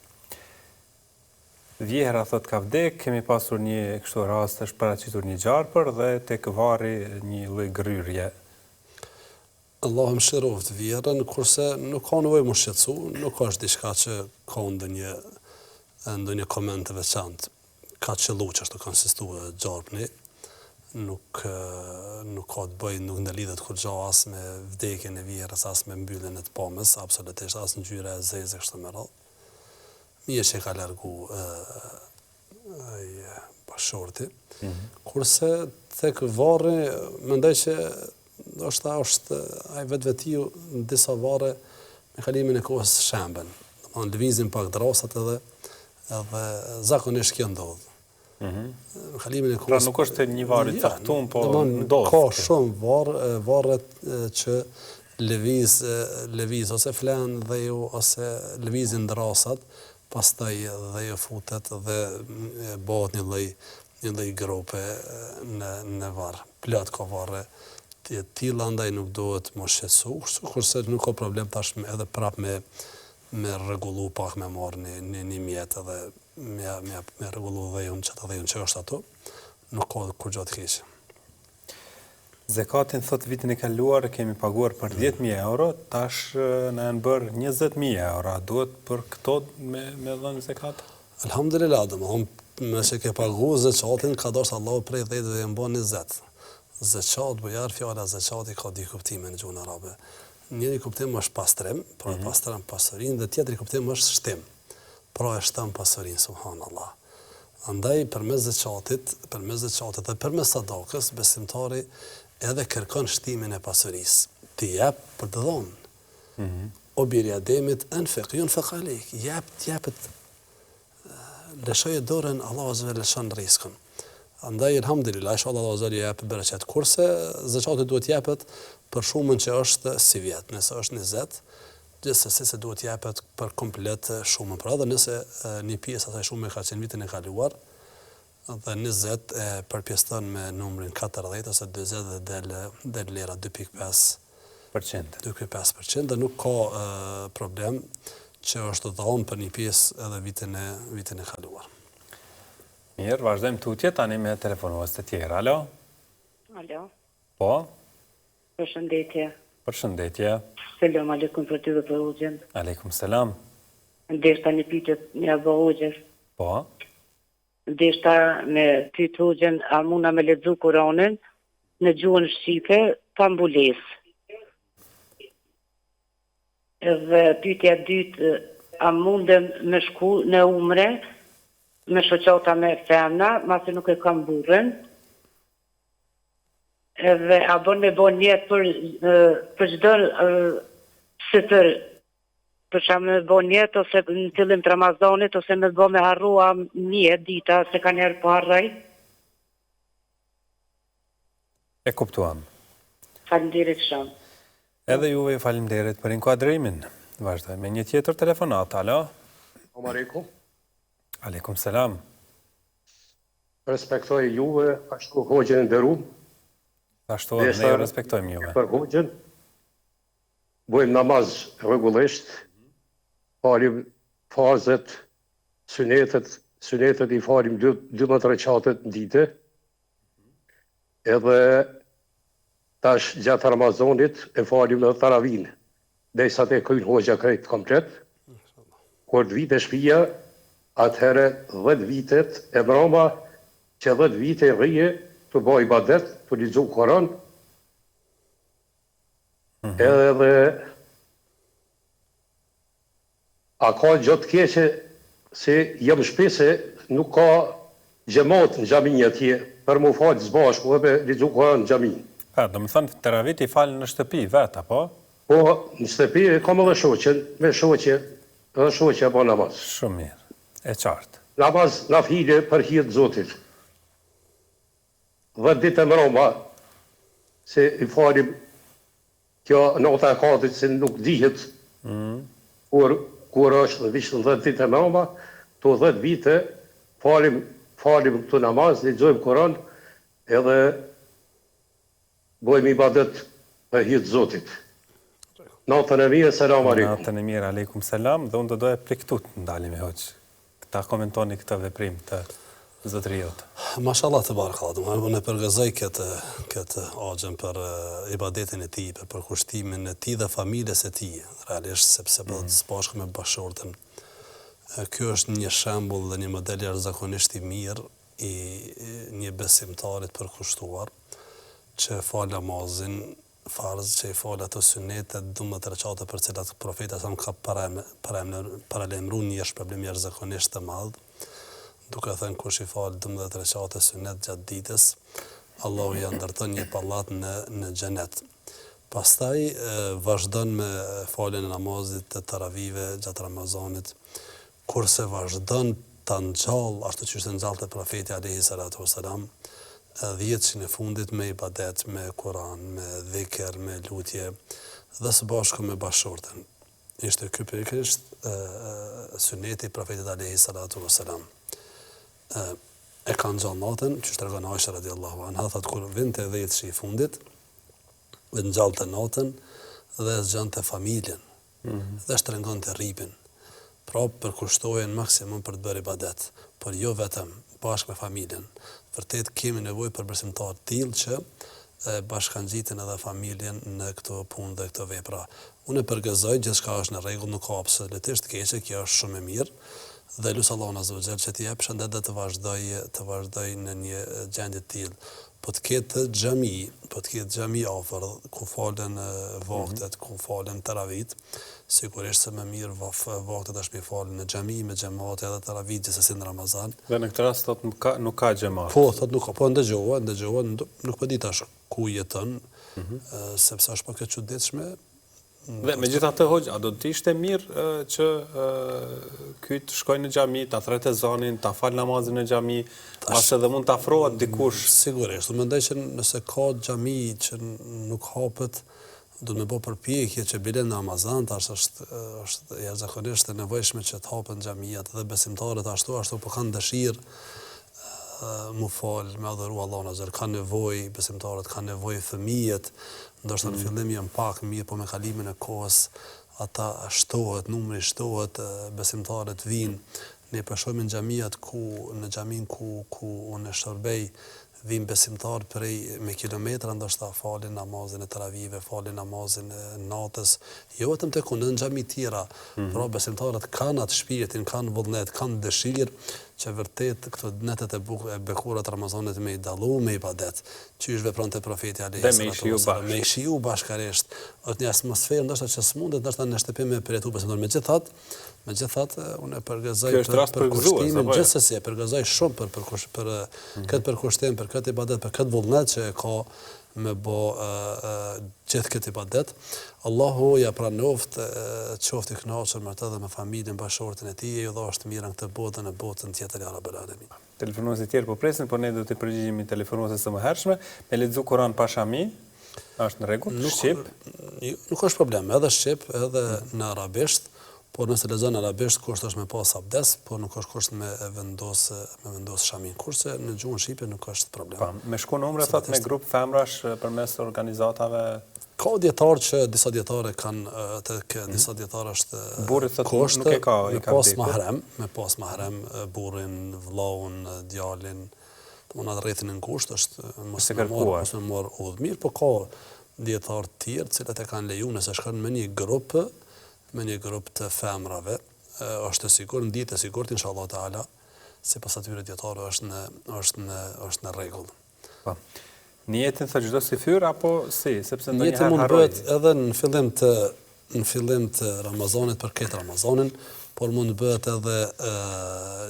Vjera thot ka vdek, kemi pasur një kështu rast, është paraqitur një gjarpër dhe tek varri një lloj gryrje. Allah më shëroft vjerën, kurse nuk ka nevojë më shqetësu, nuk është diçka që ka ndonjë koment të veçantë. Ka qëllu që ashtu kanë insistuar gjarpni, nuk ka të bëjë, nuk ndalidhet kur gja as me vdekjen e vjerës, as me mbylljen e të pamës, absolutisht as në ngjyra e zezë kështu me radhë. Mirë që ka largu bashorti. Kurse tek varri, mendoj që ndoshta është ai vetvetiu në disa varre me kalimin e kohës shemben. Domthonë lëvizin pak drasat edhe zakonisht kjo ndodh. Në kalimin e kohës. Pra nuk është një varë i caktuar, po ndodh. Ka shumë varret që lëviz ose flan dhe ju ose lëvizin drasat, pastaj dhe ju futet dhe bëhet një lloj grupe në varr. Plot ka varre të tilla, andaj nuk duhet më shqetësu, kurse nuk ka problem tash edhe prap me rregullu pak me marrë një mjet edhe me rregullu dhe unë që është ato, nuk ka kur gjatë keqe. Zekatin thot vitin e kaluar kemi paguar për 10.000 euro, tash na janë bërë 20.000 euro. A duhet për këto me dhënë zekat? Alhamdulillah, me që ke pagu zekatin, ka dorë Allahu prej 10 dhe më bën 20. Zekat, bujar, fjala zekati ka dy kuptime në gjuhën arabe. Njëri kuptim është pastrim, pra pastron pasurinë, dhe tjetri kuptim është shtim. Pra e shton pasurinë, subhanallah. Andaj përmes zekatit dhe përmes sadakës, besimtari edhe kërkon shtimin e pasurisë. Ti jep për të dhënë. O biri Ademit, anfiq yunfaq alejk, jepet. Lëshoje dorën, Allahu azza wa jalla lëshon rrezikun. Andaj alhamdulillah, inshallah Allahu azza wa jalla jep bereqet. Kurse zekati duhet jepet për shumën që është si vjet. Nëse është 20, gjithsesi se duhet jepet për komplet shumën. Pra edhe nëse një pjesë asaj shume ka qenë vitin e kaluar, dhe 20 e përpjeston me numrin 40 ose 20 dhe del lera 2.5%. 2.5% dhe nuk ka problem që është dhënë për një pjesë edhe vitin e kaluar. Mirë, vazhdojmë tutje tani me telefonues të tjerë. Alo? Alo? Po? Përshëndetje. Përshëndetje. Selam aleikum për ty dhe për Hoxhën. Aleikum selam. Ndeshta një pyetje nga Hoxhës. Po? Ndeshta me ty të Hoxhën, a muna me lexu Kur'anin në gjuhën shqipe pa mbulesë? Edhe pyetja e dytë, a mundem me shku në umre me shoqata me femna, masi nuk e kam burrën? Edhe a bën me bon njet për çdo sipër, për shkak me bon njet ose në fillim të Ramazanit ose me bën me harrua një dita se kanë herë po harroj? E kuptuam. Faleminderit shumë. Edhe juve faleminderit për inkuadrimin. Vazhdoj me një tjetër telefonat. Alo? Selam aleikum. Aleikum selam. Respektoj juve, ashtu Hoxhën e nderuar. Ashtu ne ju respektojmë juve. Për Hoxhën, bëjmë namaz rregullisht, falim farzet, sunetet i falim 12 rekatet në ditë. Edhe tash gjatë Ramazanit e falim edhe taravin, derisa të kryjnë Hoxha krejt komplet. Kur të vite shtëpia, atëherë 10 vitet e mbroma, që 10 vite rrije të bëj ibadet, të lexoj Kur'an. Edhe a ka gjatë keqe se jam shpese nuk ka xhamat në xhamin atje për më falë zbashku dhe lexoj Kur'an në xhamin. Do më thënë teravit i falë në shtëpi vet apo? Po, në shtëpi kam edhe shoqen, me shoqe, edhe shoqja bën namaz. Shumë mirë. E qartë. Namaz nafile për hir të Zotit. 10 ditë më roma, se i falim kjo nota e katit se nuk dihet kur është dhe vishë 10 ditë më roma, to 10 vite falim këtu namaz, lexojmë Kur'an edhe bëjmë ibadet për hir të Zotit. Natën e mirë, selam aleikum. Natën e mirë, aleikum selam, dhe unë do doja pliktut në dalim e hoqë. Ta komentoni këtë veprim të zotëriot. Mashallah të barakallahu. Unë e përgëzoj këtë Hoxhën për ibadetin e tij, për përkushtimin e tij dhe familjes së tij, realisht sepse bëhet së bashku me bashkëshortën. Ky është një shembull dhe një model jashtëzakonisht i mirë i një besimtarit përkushtuar që fal namazin farz, që i fal ato sunetet 12 rekate për cilat profeti sa ka paralajmëruar një shpërblim jashtëzakonisht të madh, duke thënë kush i fal 12 rekate sunet gjatë ditës, Allahu ja ndërton një pallat në xhenet. Pastaj vazhdon me faljen e namazit të taravive gjatë Ramazanit, kurse vazhdon ta ngjall ashtu siç e ngjallte profeti alayhi salatu wasalam 10 e fundit me ibadet, me Kur'an, me dhikr, me lutje dhe së bashku me bashortën. Ishte ky pikërisht suneti i profetit alayhi salatu wasalam. E ka ngjall natën, që tregon Aisha radhiyallahu anha, thotë kur vinte 10 i fundit, dhe ngjallte natën dhe zgjante familjen. Dhe shtrengonte rripin. Pra përkushtohen maksimum për të bërë ibadet, por jo vetëm bashkë me familjen. Vërtet kemi nevojë për besimtar të tillë që bashkangjiten edhe familjen në këto punë dhe këto vepra. Unë përgëzoj, gjithçka është në rregull, nuk ka absolutisht keqe, kjo është shumë e mirë. Dhe lutë Allahun azza wa jall që t'i jap shëndet dhe të vazhdoj në një gjendje të tillë. Po të ketë xhami afër ku falen vaktet, ku falen taravit, sigurisht se më mirë vaktet është mi falen në xhami me xhamat edhe taravit gjithsesi në Ramazan. Dhe në këtë rast thot nuk ka xhamat. Po, thot nuk ka, po ndëgjova, nuk po di tash ku jeton, sepse është pak e çuditshme. Dhe megjithatë hoxha, do të ishte mirë që ky të shkojë në xhami, ta thretë ezanin, ta fal namazin në xhami, pas edhe mund të afrohet dikush. Sigurisht, unë mendoj që nëse ka xhami që nuk hapet, do të më bëj përpjekje që bile në Ramazan tash është jashtëzakonisht e nevojshme që të hapen xhamiat dhe besimtarët ashtu po kanë dëshirë mu fal, me adhuru Allahun azza, kanë nevojë, besimtarët kanë nevojë, fëmijët, ndoshta në fillim janë pak mirë, po me kalimin e kohës ata shtohet, numri shtohet, besimtarët vinë. Ne shohim në xhamiat në xhamin ku unë shërbej, vinë besimtarë prej me kilometra, ndoshta falin namazin e taravive, falin namazin e natës, jo vetëm tek unë, në xhami tjera, pra besimtarët kanë atë shpirtin, kanë vullnet, kanë dëshirë që vërtet këto netet e bekurat Ramazanit me i dallu me ibadet, që është vepronte profeti alayhi salatu wasallam, me shiu bashkarisht, është një atmosferë ndoshta që s'mundet ndoshta në shtëpi me përjetu besimtar. Megjithatë unë përgëzoj për kushtimin, gjithsesi e përgëzoj shumë për këtë përkushtim, për këtë ibadet, për këtë vullnet që ka me bë gjithë këtë ibadet. Allahu ja pranoft, qoftë i kënaqur me të dhe me familjen, bashortën e tij, dhe është mirë në këtë botë dhe në botën tjetër ya Rabbel Alamin. Telefonuesit tjerë po presin, por ne do të përgjigjemi telefonuesve së mëhershme, me lexu Kur'an pa shami, është në rregull? Shqip? Nuk është problem, edhe shqip, edhe në arabisht. Por nëse lexon arabisht, kusht është me pas abdes, por nuk është kusht me vendos shamin. Kurse në gjuhën shqipe nuk është problem. Me shku numre, thot, me grup femrash përmes organizatave? Ka dietarë që disa dietarë kanë disa dietarë është burri thot nuk e ka me pas mahrem burrin, vllaun, djalin, domethënë rrethin e ngushtë është mos e marr udhmir, por ka dietarë të tjerë të cilët e kanë lejuar nëse shkon me një grup të femrave, është sigurt, ndihet e sigurt inshallah taala, sipas atyre dietarëve është në rregull. Po. Niyetin thot çdo si fyr apo si, sepse ndonjëherë mund bëhet edhe në fillim të Ramazanit për këtë Ramazanin, por mund bëhet edhe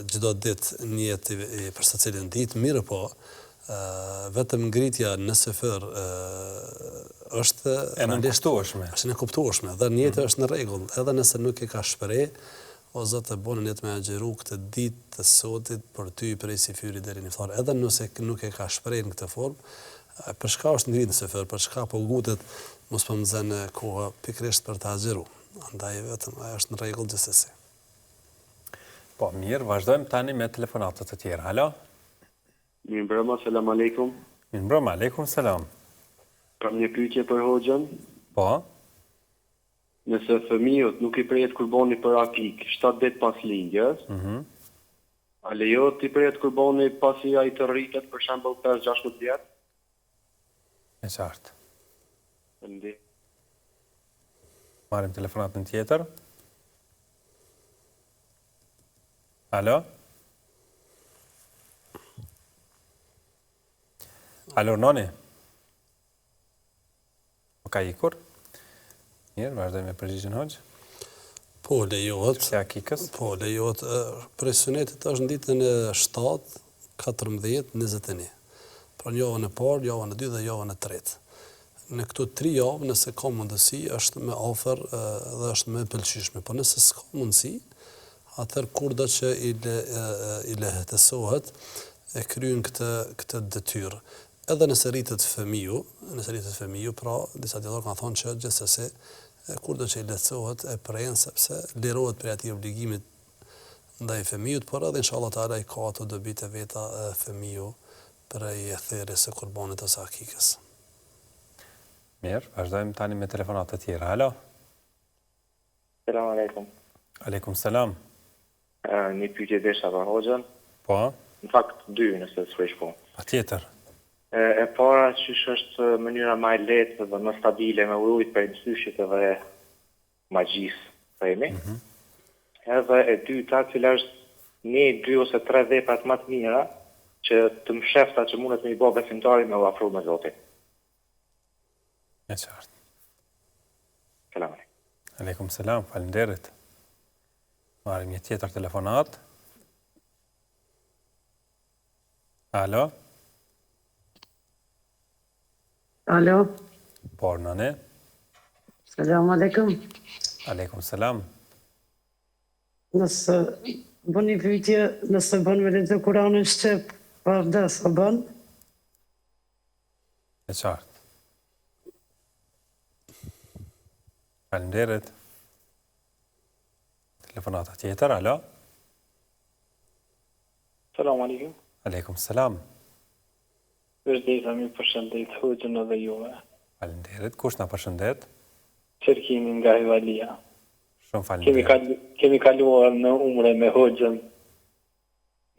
çdo ditë niyet për secilin ditë, mirë po vetëm ngritja në sefer është e nënkuptueshme. Është e kuptueshme, dhe niyeti është në rregull, edhe nëse nuk e ka shpreh, o Zot e bën net me agjeru këtë ditë të sotit për ty prej sifyrit deri në iftar, edhe nëse nuk e ka shpreh në këtë formë, për çka është ngritur në sefer, për çka po gutet mos po mëzën kohë pikërisht për të agjeru. Andaj vetëm ajo është në rregull gjithsesi. Po mirë, vazhdojmë tani me telefonatët të tjera. Alo? Mirëmbrëma, selam aleikum. Mirëmbrëma, aleikum selam. Kam një pyetje për hoxhën. Po. Nëse fëmijët nuk i prehet kurbani për akik 7 ditë pas lindjes, a lejohet i prehet kurbani pasi ai të rritet, për shembull 5-16 vjet? E qartë. Ndi. Marrim telefonatën tjetër. Alo? Alo, noni? O ka ikur? Mirë, vazhdoj me përgjigjen hoxh. Po, lejohet. Se akikës? Po, lejohet. Prej sunetit është në ditën e 7, 14, 21. Pra javën e parë, javën e 2 dhe javën e 3. Në këto 3 javë, nëse ka mundësi, është me afër dhe është me pëlqyeshme. Po nëse s'ka mundësi, atër kurdo që i lehetësohet, e kryen këtë detyrë. Edhe nëse rritet fëmiu, pra disa dietarë kanë thonë që gjithsesi kurdo që i lehtësohet e prenë sepse lirohet prej atij obligimit ndaj fëmijut, por edhe inshallah taala i ka ato dobitë veta fëmiu prej therrjes së qurbanit ose akikës. Mirë, vazhdojmë tani me telefonat të tjera. Alo? Selam aleikum. Aleikum selam. Një pyetje desha për hoxhën. Po? Në fakt dy nëse s'kresh po. Patjetër. E para qysh është mënyra më e lehtë dhe më stabile me urujt për mësyshit edhe magjisë, themi. Edhe e dyta, cila është 1, 2 ose 3 veprat më të mira që të mshefta që mundet me i bë besimtari me u afru me Zotin. E qartë. Selam aleikum. Aleikum selam, faleminderit. Marrim një tjetër telefonat. Alo? Alo? Por, nane? Selam aleikum. Aleikum selam. Nëse bën një pyetje, nëse bën me lexo Kur'anin shqip, pa abdes, a bën? E qartë. Faleminderit. Telefonata tjetër, alo? Selam aleikum. Aleikum selam. Vërdeta mi përshëndet hoxhën edhe juve. Faleminderit. Kush na përshëndet? Çerkini nga Hivalia. Shumë faleminderit. Kemi kaluar në umre me hoxhën.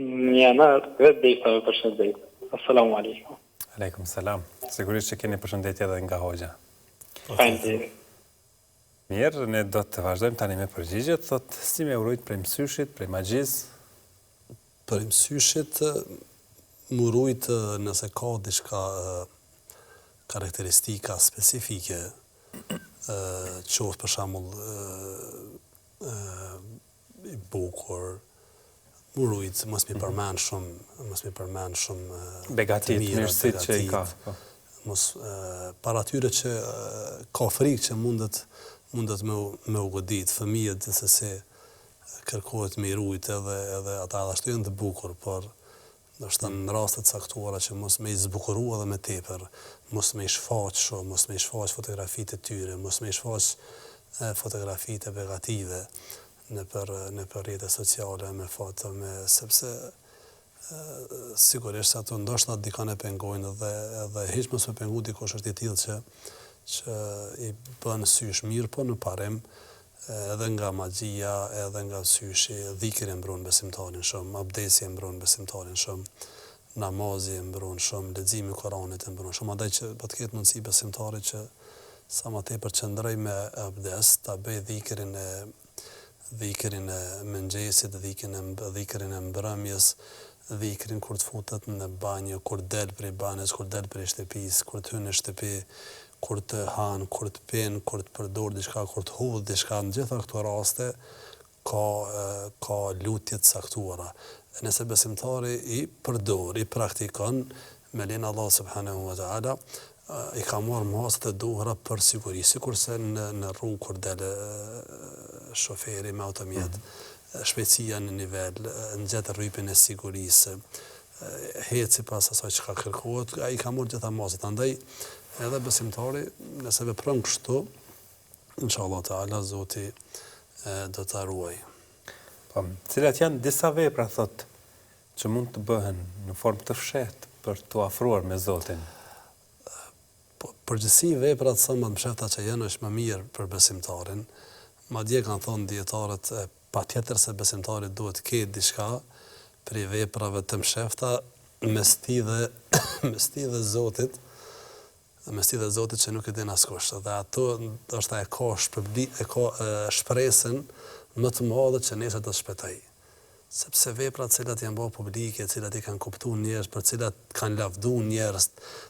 Një janar, vërdeta mi përshëndet. Assalamu alaikum. Aleikum selam. Sigurisht që keni përshëndetje edhe nga hoxha. Faleminderit. Mirë, ne do të vazhdojmë tani me përgjigjet, thot si me urujt prej mësyshit, prej magjisë. Prej mësyshit, murujt nëse ka diçka karakteristika specifike, qoftë për shembull i bukur, murujt mos mi përmend shumë begatit, mirësit që i ka. Mos para atyre që ka frikë që mundet me u godit, fëmijët se kërkohet me i rujt edhe ata ashtu janë të bukur, por ndoshta në rastet caktuara që mos me i zbukuru edhe me tepër, mos me i shfaq shumë, mos me i shfaq fotografitë e tyre, mos me i shfaq fotografitë negative në për rrjetet sociale me foto, sepse sigurisht ato ndoshta dikon e pengojnë edhe hiç mos me pengu dikush është i tillë që i bën sysh mirë, po në parim edhe nga magjia, edhe nga syshi, dhikri e mbron besimtarin shumë, abdesi e mbron besimtarin shumë, namazi e mbron shumë, leximi i Kuranit e mbron shumë, andaj që po të ketë mundësi besimtari që sa më tepër qëndroj me abdes, ta bëj dhikrin e mëngjesit, dhikrin e mbrëmjes, dhikrin kur të futet në banjë, kur del prej banjës, kur del prej shtëpisë, kur të hyn në shtëpi, kur të hanë, kur të pinë, kur të përdor diçka, kur të hudh diçka, në gjitha këto raste ka lutje të saktuara. Nëse besimtari i përdor, i praktikon, me lenë Allah subhanahu wa taala, i ka marrë masat e duhura për siguri, sikurse në rrugë kur del shoferi me automjet, shpejtësia në nivel, nxjerr rrypin e sigurisë, heci pas asaj që ka kërkohet, ai ka marrë gjitha masat. Andaj edhe besimtari, nëse vepron kështu, inshallah taala Zoti do ta ruaj. Po, cilat janë disa vepra thot që mund të bëhen në formë të fshehtë për të afruar me Zotin? Përgjithësi veprat sa më të fshehta që janë është më mirë për besimtarin. Madje kanë thonë dietarët patjetër se besimtari duhet të ketë diçka për veprave të mshefta mes tij dhe Zotit. Mes tij dhe Zotit që nuk e din askush. Dhe ato ndoshta e ka shpresën më të madhe që nesër të shpëtoj. Sepse veprat të cilat janë bërë publike, të cilat i kanë kuptuar njerëz, për të cilat kanë lavduar njerëz,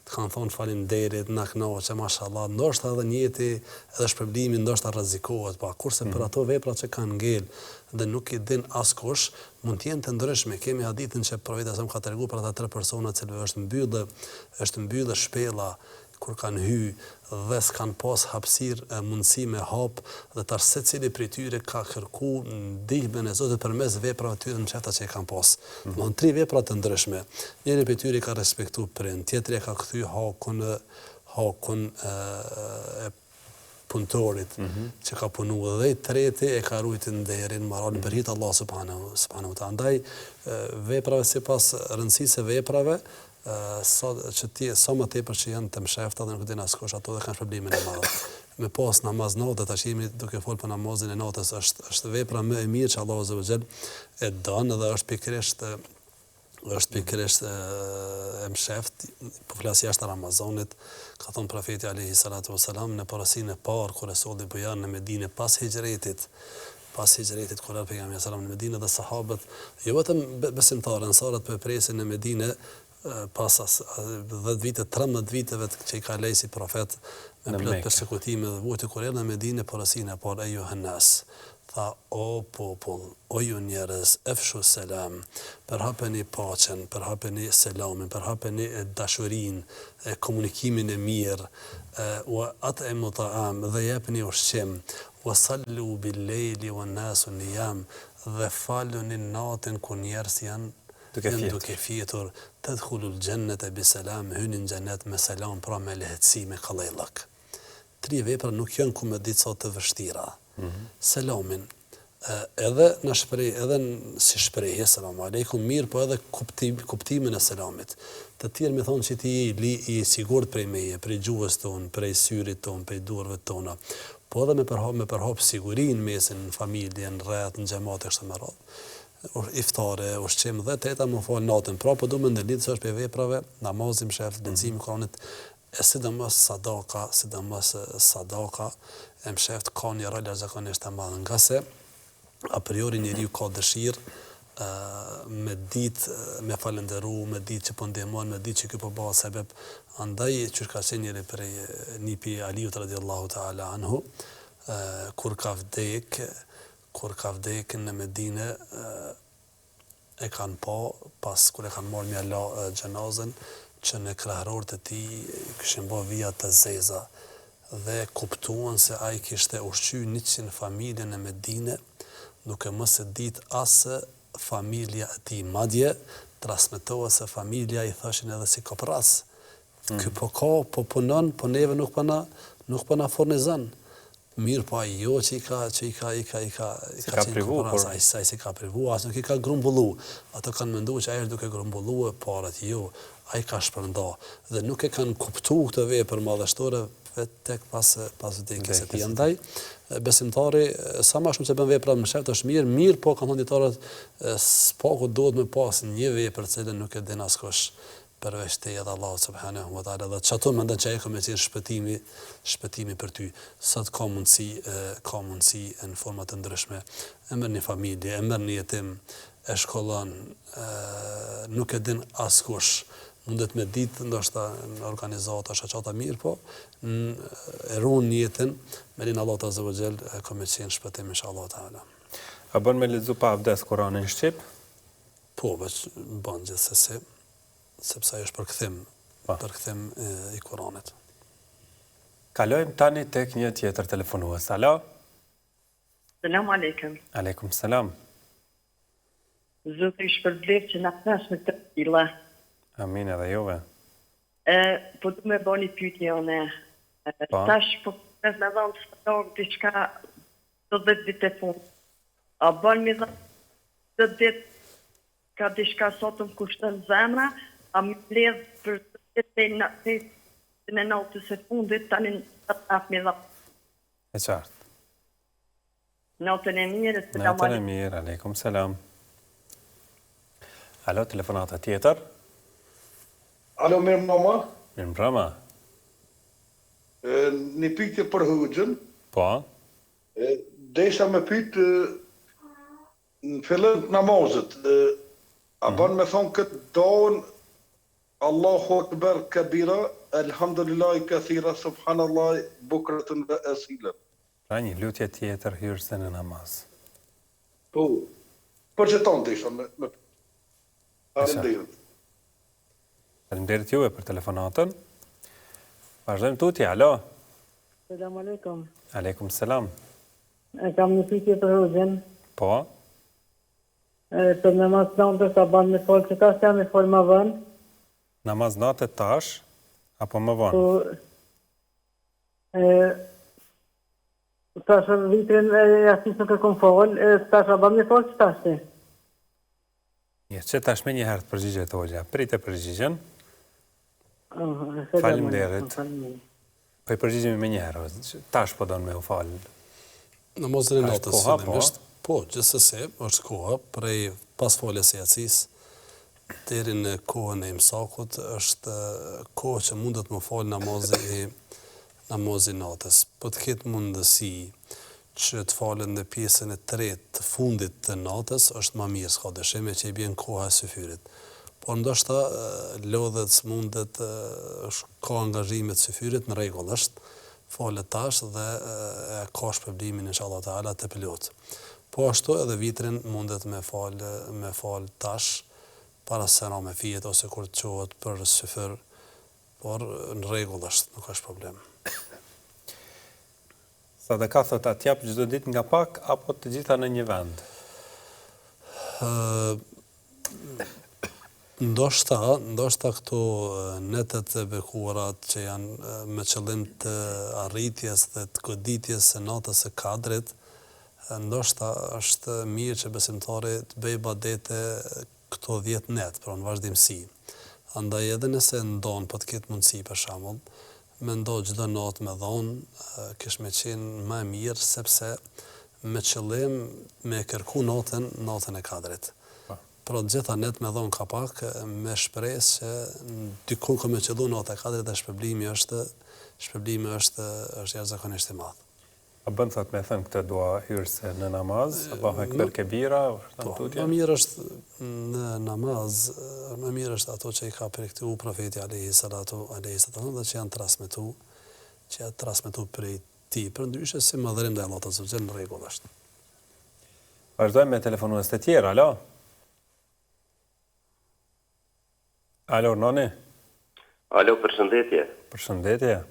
të kanë thonë faleminderit, na kënaqë, mashallah, ndoshta edhe njëti edhe shpërblimi ndoshta rrezikohet, po kurse për ato vepra që kanë ngel dhe nuk i din askush, mund të jenë të ndryshme. Kemi hadithin që profeti sa ka treguar për ata 3 persona të cilëve është mbyllë shpella kur kanë hy dhe s'kanë pas hapësirë mundësi me hap dhe tash secili prej tyre ka kërku ndihmën e Zotit përmes veprave të tyre në çeta që e kanë pas. Domthonë 3 vepra të ndryshme. Njëri prej tyre ka respektuar prind, tjetri ka kthy hakun e punëtorit që ka punu dhe i treti e ka rujtë nderin maral për hitë Allah subhanahu wa ta'ala. Andaj veprave sipas rëndësisë e veprave sa më tepër që janë të mshefta dhe nuk din askush ato dhe kanë shpërblimin e madh. Me pas namaz natë tash jemi duke folur për namazin e natës është vepra më e mirë që Allahu subhanahu wa ta'ala e don dhe është pikërisht e msheft, po flas jashtë Ramazanit, ka thonë profeti alayhi salatu wasalam në porosinë e parë kur e solli bujar në Medinë pas hijretit kur erdhi pejgamberi sallallahu në Medinë dhe sahabët, jo vetëm besimtarë, ansarët po e presin në Medinë pas 10 vite, 13 viteve që i ka lejë si profet me plot persekutime dhe vujtë kur erdhi në Medinë porosinë e parë e Johannes. Tha, o popull, o ju njerëz, efshu selam, përhapeni paqen, përhapeni selamin, përhapeni dashurin, komunikimin e mirë, atë e muta'am, dhe jepni ushqim, wa sallu bil lejli, wa nasu nijam, dhe faluni natën ku njerës janë duke fjetur, të dhullu l'gjennet e biselam, hynin gjennet me selam, pra me lehetësi, me kalajlak. 3 vepra nuk janë ku me ditë sa të vështira. Selamin, edhe në shpreh, edhe si shprehje, selamu alejkum, mirë, po edhe kuptimin e selamit. Të tjerë me thonë që ti i sigurt prej meje, prej gjuhës tonë, prej syrit tonë, prej durve tona, po edhe me përhap sigurin mesin në familje, në rreth, në xhamat e kështu me radhë. Iftare, ushqim dhe teta më fal natën. Pra po duhet ndërlidh se është për veprave, namazim, shef, leximi i Kuranit, sidomos sadaka e msheft ka një rol jashtëzakonisht të madh, nga se a priori njeriu ka dëshirë me ditë me falënderu, me ditë që po ndihmon, me ditë që ky po bëhet sebeb. Andaj që ka qenë njëri prej nipi Aliut radhiyallahu ta'ala anhu, kur ka vdek në Medinë, e kanë pas kur e kanë marrë me la xhenazën, që në krahërorët e tij kishin bërë vija të zeza dhe kuptuan se ai kishte ushqyer 100 familje në Medinë, duke mos e ditë as familja e tij. Madje transmetohet se familja i thoshin edhe si kopras. Ky po punon, po neve nuk po na furnizon. Mirë, po ai jo që i ka privu, ai si ka privu, as nuk i ka grumbullu. Ato kanë menduar që ai është duke grumbulluar parat, jo, ai ka shpërnda dhe nuk e kanë kuptuar këtë vepër madhështore vetë tek pas vdekjes së tij. Andaj besimtari sa më shumë se bën vepra më shërt është mirë, po kanë thënë dietarët spaku duhet me pas një vepër që nuk e din askush përveç te edhe Allahu subhanahu wa ta'ala, dhe çato mendon që ai ka me qenë shpëtimi për ty. Sot ka mundësi në forma të ndryshme. E merr një familje, e merr një jetim, e shkollon, nuk e din askush. Mundet me ditë ndoshta në organizata, shoqata mirë, po e ruan jetën me lin Allahu azza wa jall, ka me qenë shpëtim inshallah taala. A bën me lexu pa abdes Kur'anin shqip? Po, veç bën gjithsesi, sepse ajo është përkthim i Kuranit. Kalojmë tani tek një tjetër telefonues. Alo? Selam aleikum. Aleikum selam. Zoti i shpërblet që na knash me të tilla. Amin edhe juve. Po du me bo një pyetje one. Tash po mes me dhamë të shpëtorë diçka 10 ditë e fund. A bën me dhamë 10 ditë ka diçka sot më kushton zemra, a më bledh për në natës e fundit, tani në me dhamë. E qartë. Natën e mirë, natën e mirë, aleikum selam. Alo, telefonata tjetër? Alo, mirë mama. Mirë mbrëma. Një pyetje për Hoxhën. Po. Desha me pyet në fillim të namazit. A bën me thonë këtë doën Allahu Akbar kabira, elhamdulillahi kathira, subhanallah bukratan wa asila. Pra një lutje tjetër hyrëse në namaz. Po. Për që tonë desha me Faleminderit. Faleminderit juve për telefonatën. Vazhdojmë tutje, alo. Selam aleikum. Aleikum selam. E kam një pyetje për Hoxhën. Po, Për namaz natës a ban me fol që tash jam me fol më vonë. namaz natë tash, apo më vonë? Tash vitrin jasis nuk e kom fol, tash a ban me fol që tash ti. Që tash me një herë të përgjigjet, Hoxha. Prite përgjigjen. Faleminderit. Po I përgjigjemi me një herë, tash po donë me u falë. Namazin e natës koha, fillimisht, po, gjithsesi, është koha prej pas foljes së yatsis deri në kohën e imsakut, është kohë që mundet më fal namazin natës. Po të ketë mundësi që të falen në pjesën e tretë të fundit të natës, është më mirë, s'ka dëshime që I bjen koha e syfyrit. Por ndoshta lodhet s'mundet, ka angazhimet syfyrit, në rregull është, falet tash dhe ka shpërblimin inshallah taala të plot. Po ashtu edhe vitrin mundet me fal tash para se na me fijet ose kur të qohet për syfër, por në rregull është, nuk është problem. Sadaka thot atë jap çdo ditë nga pak apo të gjitha në një vend? Ndoshta këto netet e bekuarat që janë me qëllim të arritjes dhe të goditjes së natës së Kadrit, ndoshta është mirë që besimtari të bëjë ibadete këto 10 net, pra në vazhdimsi. Andaj edhe nëse ndon po të ketë mundësi për shembull, mendo çdo natë me dhon, kish me qenë më mirë sepse me qëllim me kërku natën e Kadrit. Pra gjitha net me dhon ka pak, me shpresë që dikun ka me qëllu natë e Kadrit dhe shpërblimi është jashtëzakonisht I madh. A bën thot me thënë këtë dua hyrëse në namaz, Allahu Ekber Kebira, më mirë është në namaz, më mirë është ato që I ka përkëtu profeti alayhi salatu dhe që janë transmetuar prej tij, përndryshe si madhërim ndaj Allahut azza wa jall në rregull është. Vazhdojmë me telefonues të tjerë, alo. Alo, noni? Alo, përshëndetje. Përshëndetje.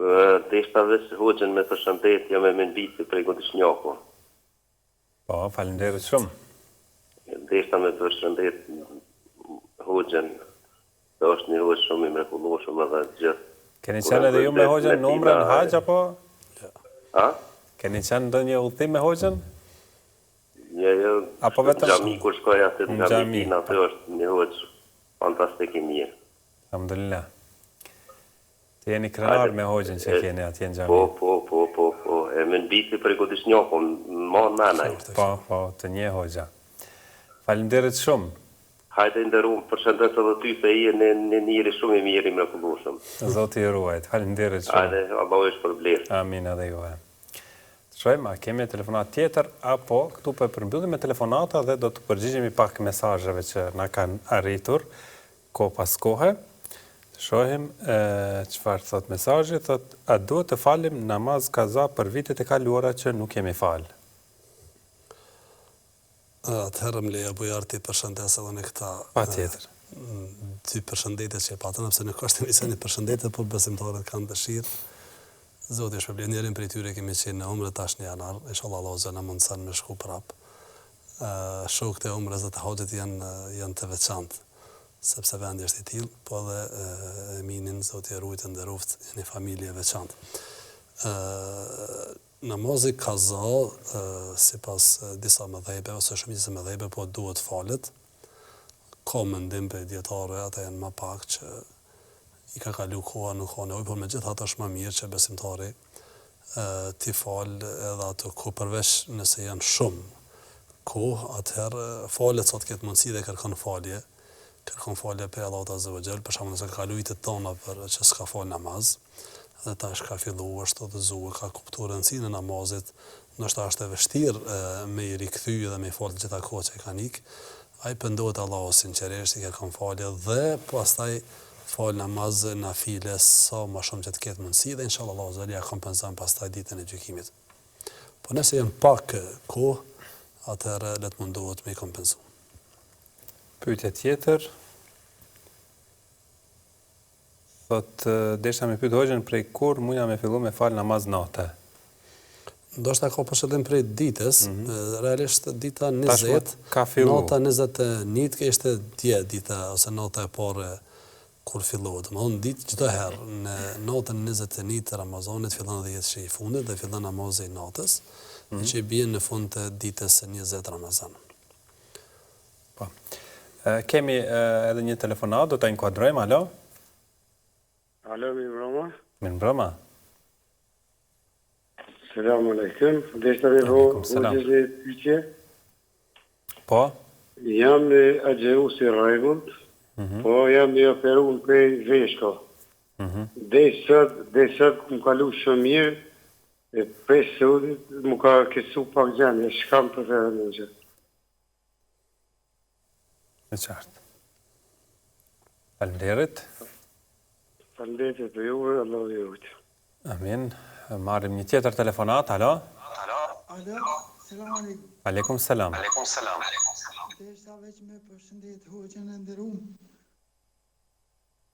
Të ishta dhe se Hoxhën me përshëndetje me Menviti prej Godishnjaku. Po, faleminderit shumë. Të ishta me përshëndet Hoxhën, të është një Hoxhë shumë I mrekullueshëm edhe gjithë. Keni qenë edhe ju me Hoxhën në umrën haq apo? A? Keni qenë ndonjë udhtim me Hoxhën? Jo, apo vetëm xhami kur shkoj aty në xhamin, aty është një Hoxhë fantastik I mirë. Alhamdulillah. Të jeni krenar me Hoxhën që keni atje në xhami. Po. E Menviti prej Godishnjaku, më nanaj. Po, të një Hoxha. Faleminderit shumë. Hajde nderuam, përshëndet edhe ty se I në njëri shumë I mirë I mrekullueshëm. Zoti ju ruajt. Faleminderit shumë. Hajde, Allahu ju shpërblet. Amin edhe juve. Shojmë, a kemi telefonat tjetër, apo këtu po e përmbyllim me telefonata dhe do të përgjigjemi pak mesazheve që na kanë arritur kohë pas kohe. Shohim çfarë thot mesazhi, thot a duhet të falim namaz kaza për vitet e kaluara që nuk kemi fal. Atëherë më leja bujarti përshëndes edhe në këta. Patjetër. Dy përshëndetje që patën, pse nuk është emisioni përshëndetje, por besimtarët kanë dëshirë. Zoti shpërblet njërin prej tyre kemi qenë në umre tash në janar, inshallah Allahu zë na mundson me shku prap. Shokët e umrës dhe të haxhit janë të veçantë, sepse vendi është I tillë, po edhe eminin Zoti e ruajtë nderoft në familje veçantë. Namazi kaza sipas disa mëdhëbe ose shumicës së mëdhëbe po duhet falet. Ka mendim për dietarë, ata janë më pak që I ka kalu koha nuk ka nevojë, por megjithatë është më mirë që besimtari t'i fal edhe ato kohë përveç nëse janë shumë kohë, atëherë falet sa të ketë mundësi dhe kërkon falje për Allahut azza wa jall, për shembull nëse ka kalu vitet tona për që s'ka fal namaz, dhe tash ka filluar është të dëzuar, ka kuptuar rëndësinë e namazit, ndoshta është e vështirë me I rikthyer dhe me fal gjitha kohët që kanë ik, ai pendohet Allahu sinqerisht I kërkon falje dhe pastaj fal namaz nafile sa më shumë që të ketë mundësi dhe inshallah Allahu zoti ja kompenzon pastaj ditën e gjykimit. Po nëse janë pak kohë, atëherë le të mundohet me kompenzu. Pyetje tjetër. Thot, desha me pyet hoxhën prej kur mujna me fillu me fal namaz natë. Ndoshta ka përshëndim prej ditës, realisht dita 20, Tashmë ka fillu. nota 21 ka ishte dje dita ose nota e parë kur fillohet. Domthonë ditë çdo herë në notën 21 të Ramazanit fillon 10 shi i fundit dhe fillon namazi i natës, që bie në fund të ditës së 20 Ramazan. Po. Kemi edhe një telefonat, do ta inkuadrojmë, alo? Alo, mi broma. Mirë mbrëma. Selamu alaikum. Deshta me vo, uqëzë pyqe. Po? Jam në agjeru si regullt, po jam në operu në prej veshko. Dhe sot më kalu shumë mirë, e prej sudit më ka kësu pak gjendje, shkam për ferë në gjë. E qartë. Faleminderit. Faleminderit për juve, Allah dhe juvët. Amin. Marrim një tjetër telefonat, alo? Alo, selam aleikum. Aleikum selam. Desha veç me përshëndet hoxhën e nderuar.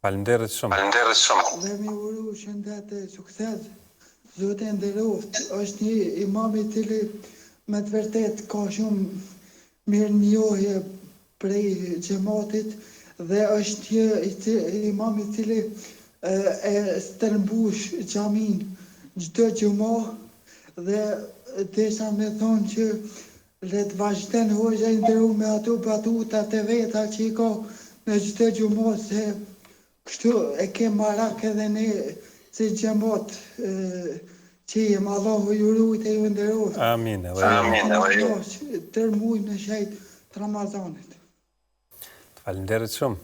Faleminderit shumë. Dhe mi uru shëndet e sukses. Zotë e nderoft, është një imam i cili me të vërtet ka shumë mirë njohje prej xhamatit dhe është një imam i cili e stërmbush xhamin çdo xumë dhe desha me thonë që le të vazhdon hoxha i nderuar me ato batutat e veta që i ka në çdo xumë se kështu e ke marak edhe ne si xhamat që jem Allahu ju rujt e ju nderoft. Amin. Edhe ju. Tër muaj në shejt të Ramazanit. Faleminderit shumë.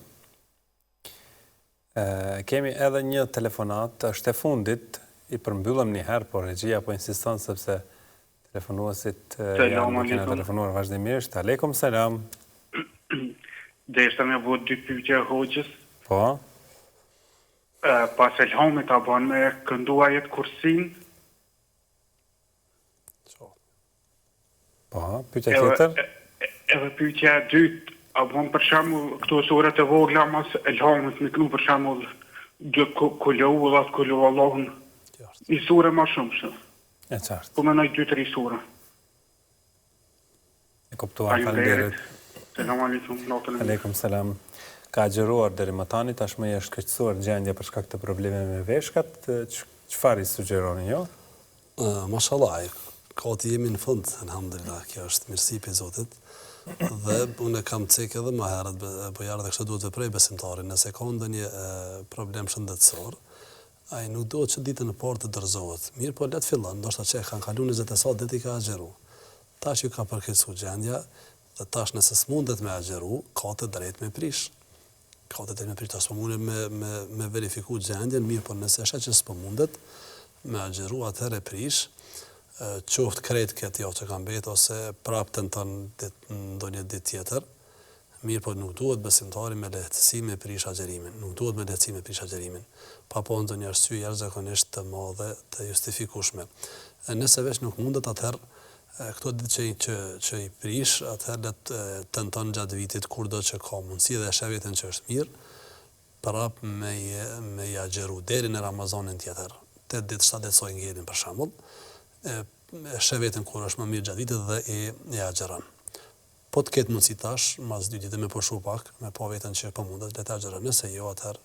Kemi edhe një telefonat, është e fundit, i përmbyllëm një herë, por regjia po insiston sepse telefonuesit janë kena telefonuar vazhdimisht. Aleikum selam. Deshta me vot dy pyetje hoxhës. Po. Pas elhamit a ban me këndu ajet kursin. Po, pyetja tjetër. Edhe pyetja e dytë, a ban për shembull këto surat e vogla mas elhamit me kënu për shembull dy kulullat, Allahun. I sure ma shumë shumë. E qartë. Po me nëj 2-3 sure. E kuptuar, faleminderit. Selam aleikum, natën e Aleikum selam. Ka agjeruar deri më tani, tashmë është keqësuar gjendja për shkak të probleme me veshkat. Çfarë i sugjeroni jo? Mashallah, koti jemi në fund, alhamdulillah, kjo është mirësi për Zotit. Dhe unë kam cek edhe më herët, bojarë dhe kështë duhet të prej besimtarin, nëse ka ndonjë problem shëndetësor, ai nuk do që ditën e parë të dorëzohet. Mirë, po let fillon, ndoshta që kanë kaluar 20 sa ditë i ka agjeru. Tash ju ka përkeqësuar gjendja dhe tash nëse s'mundet me agjeru, ka të drejtë me prish. Ka të drejtë me prish, tash po mundet me verifiku gjendjen, mirë, po nëse është që s'po mundet me agjeru, atëherë prish, qoftë krejt këtë jo që kanë betë ose prap tenton ndonjë ditë tjetër. Mirë, po nuk duhet besimtari me lehtësi me prish agjerimin. Nuk duhet me lehtësi me prish agjerimin. Pa po ndonjë arsye jashtëzakonisht të madhe, të justifikueshme. Nëse veç nuk mundet atëherë këto ditë që i prish, atëherë tenton gjatë vitit kurdo që ka mundësi dhe sheh veten që është mirë, prap me i agjeru deri në Ramazanin tjetër. 8 ditë 7 ditë soi ngelin për shembull, sheh veten kur është më mirë gjatë vitit dhe i agjeron. Po të ketë mundësi tash, mas 2 ditë me pushu pak, me po veten që po mundet, le të agjeron. Nëse jo, atëherë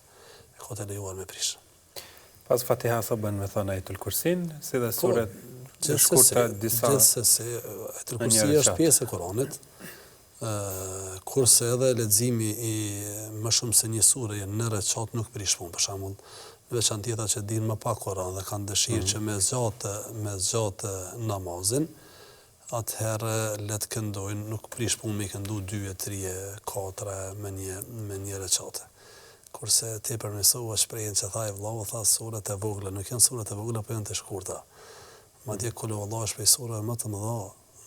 e ka të lejuar me prish. Pas Fatiha sa bën me thënë Ajetul Kursin, si dhe suret të shkurtra disa. Gjithsesi, Ajetul Kursi është pjesë e Kuranit, kurse edhe leximi i më shumë se një sure në recat nuk prish punë. Për shembull, veçantë ata që dinë më pak Kur'an dhe kanë dëshirë që me zgjatë namazin, atëherë le të këndojnë, nuk prish punë me këndu 2, 3, 4 me një recate. Kurse ti përmirësua shprehjen që tha i vllau, tha surat e vogla, nuk janë surat e vogla, po janë të shkurta. Madje kulu Allahu është prej surave më të mëdha,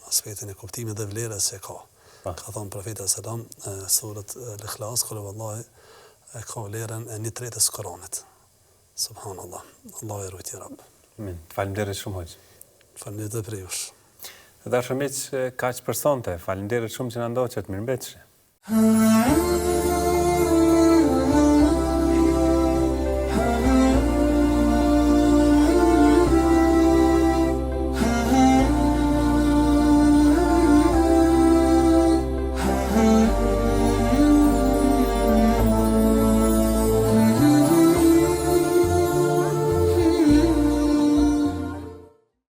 aspektin e kuptimit dhe vlerës që ka. Ka thënë profeti sallam, surat al-Ikhlas, kulu Allahu ka vlerën e 1/3 të Kuranit. Subhanallah. Allahu e ruajti Rabb. Amin. Faleminderit shumë hoxh. Faleminderit për ju. Dashur miq, kaq për sonte. Faleminderit shumë që na ndoqët. Mirëmbëjtje.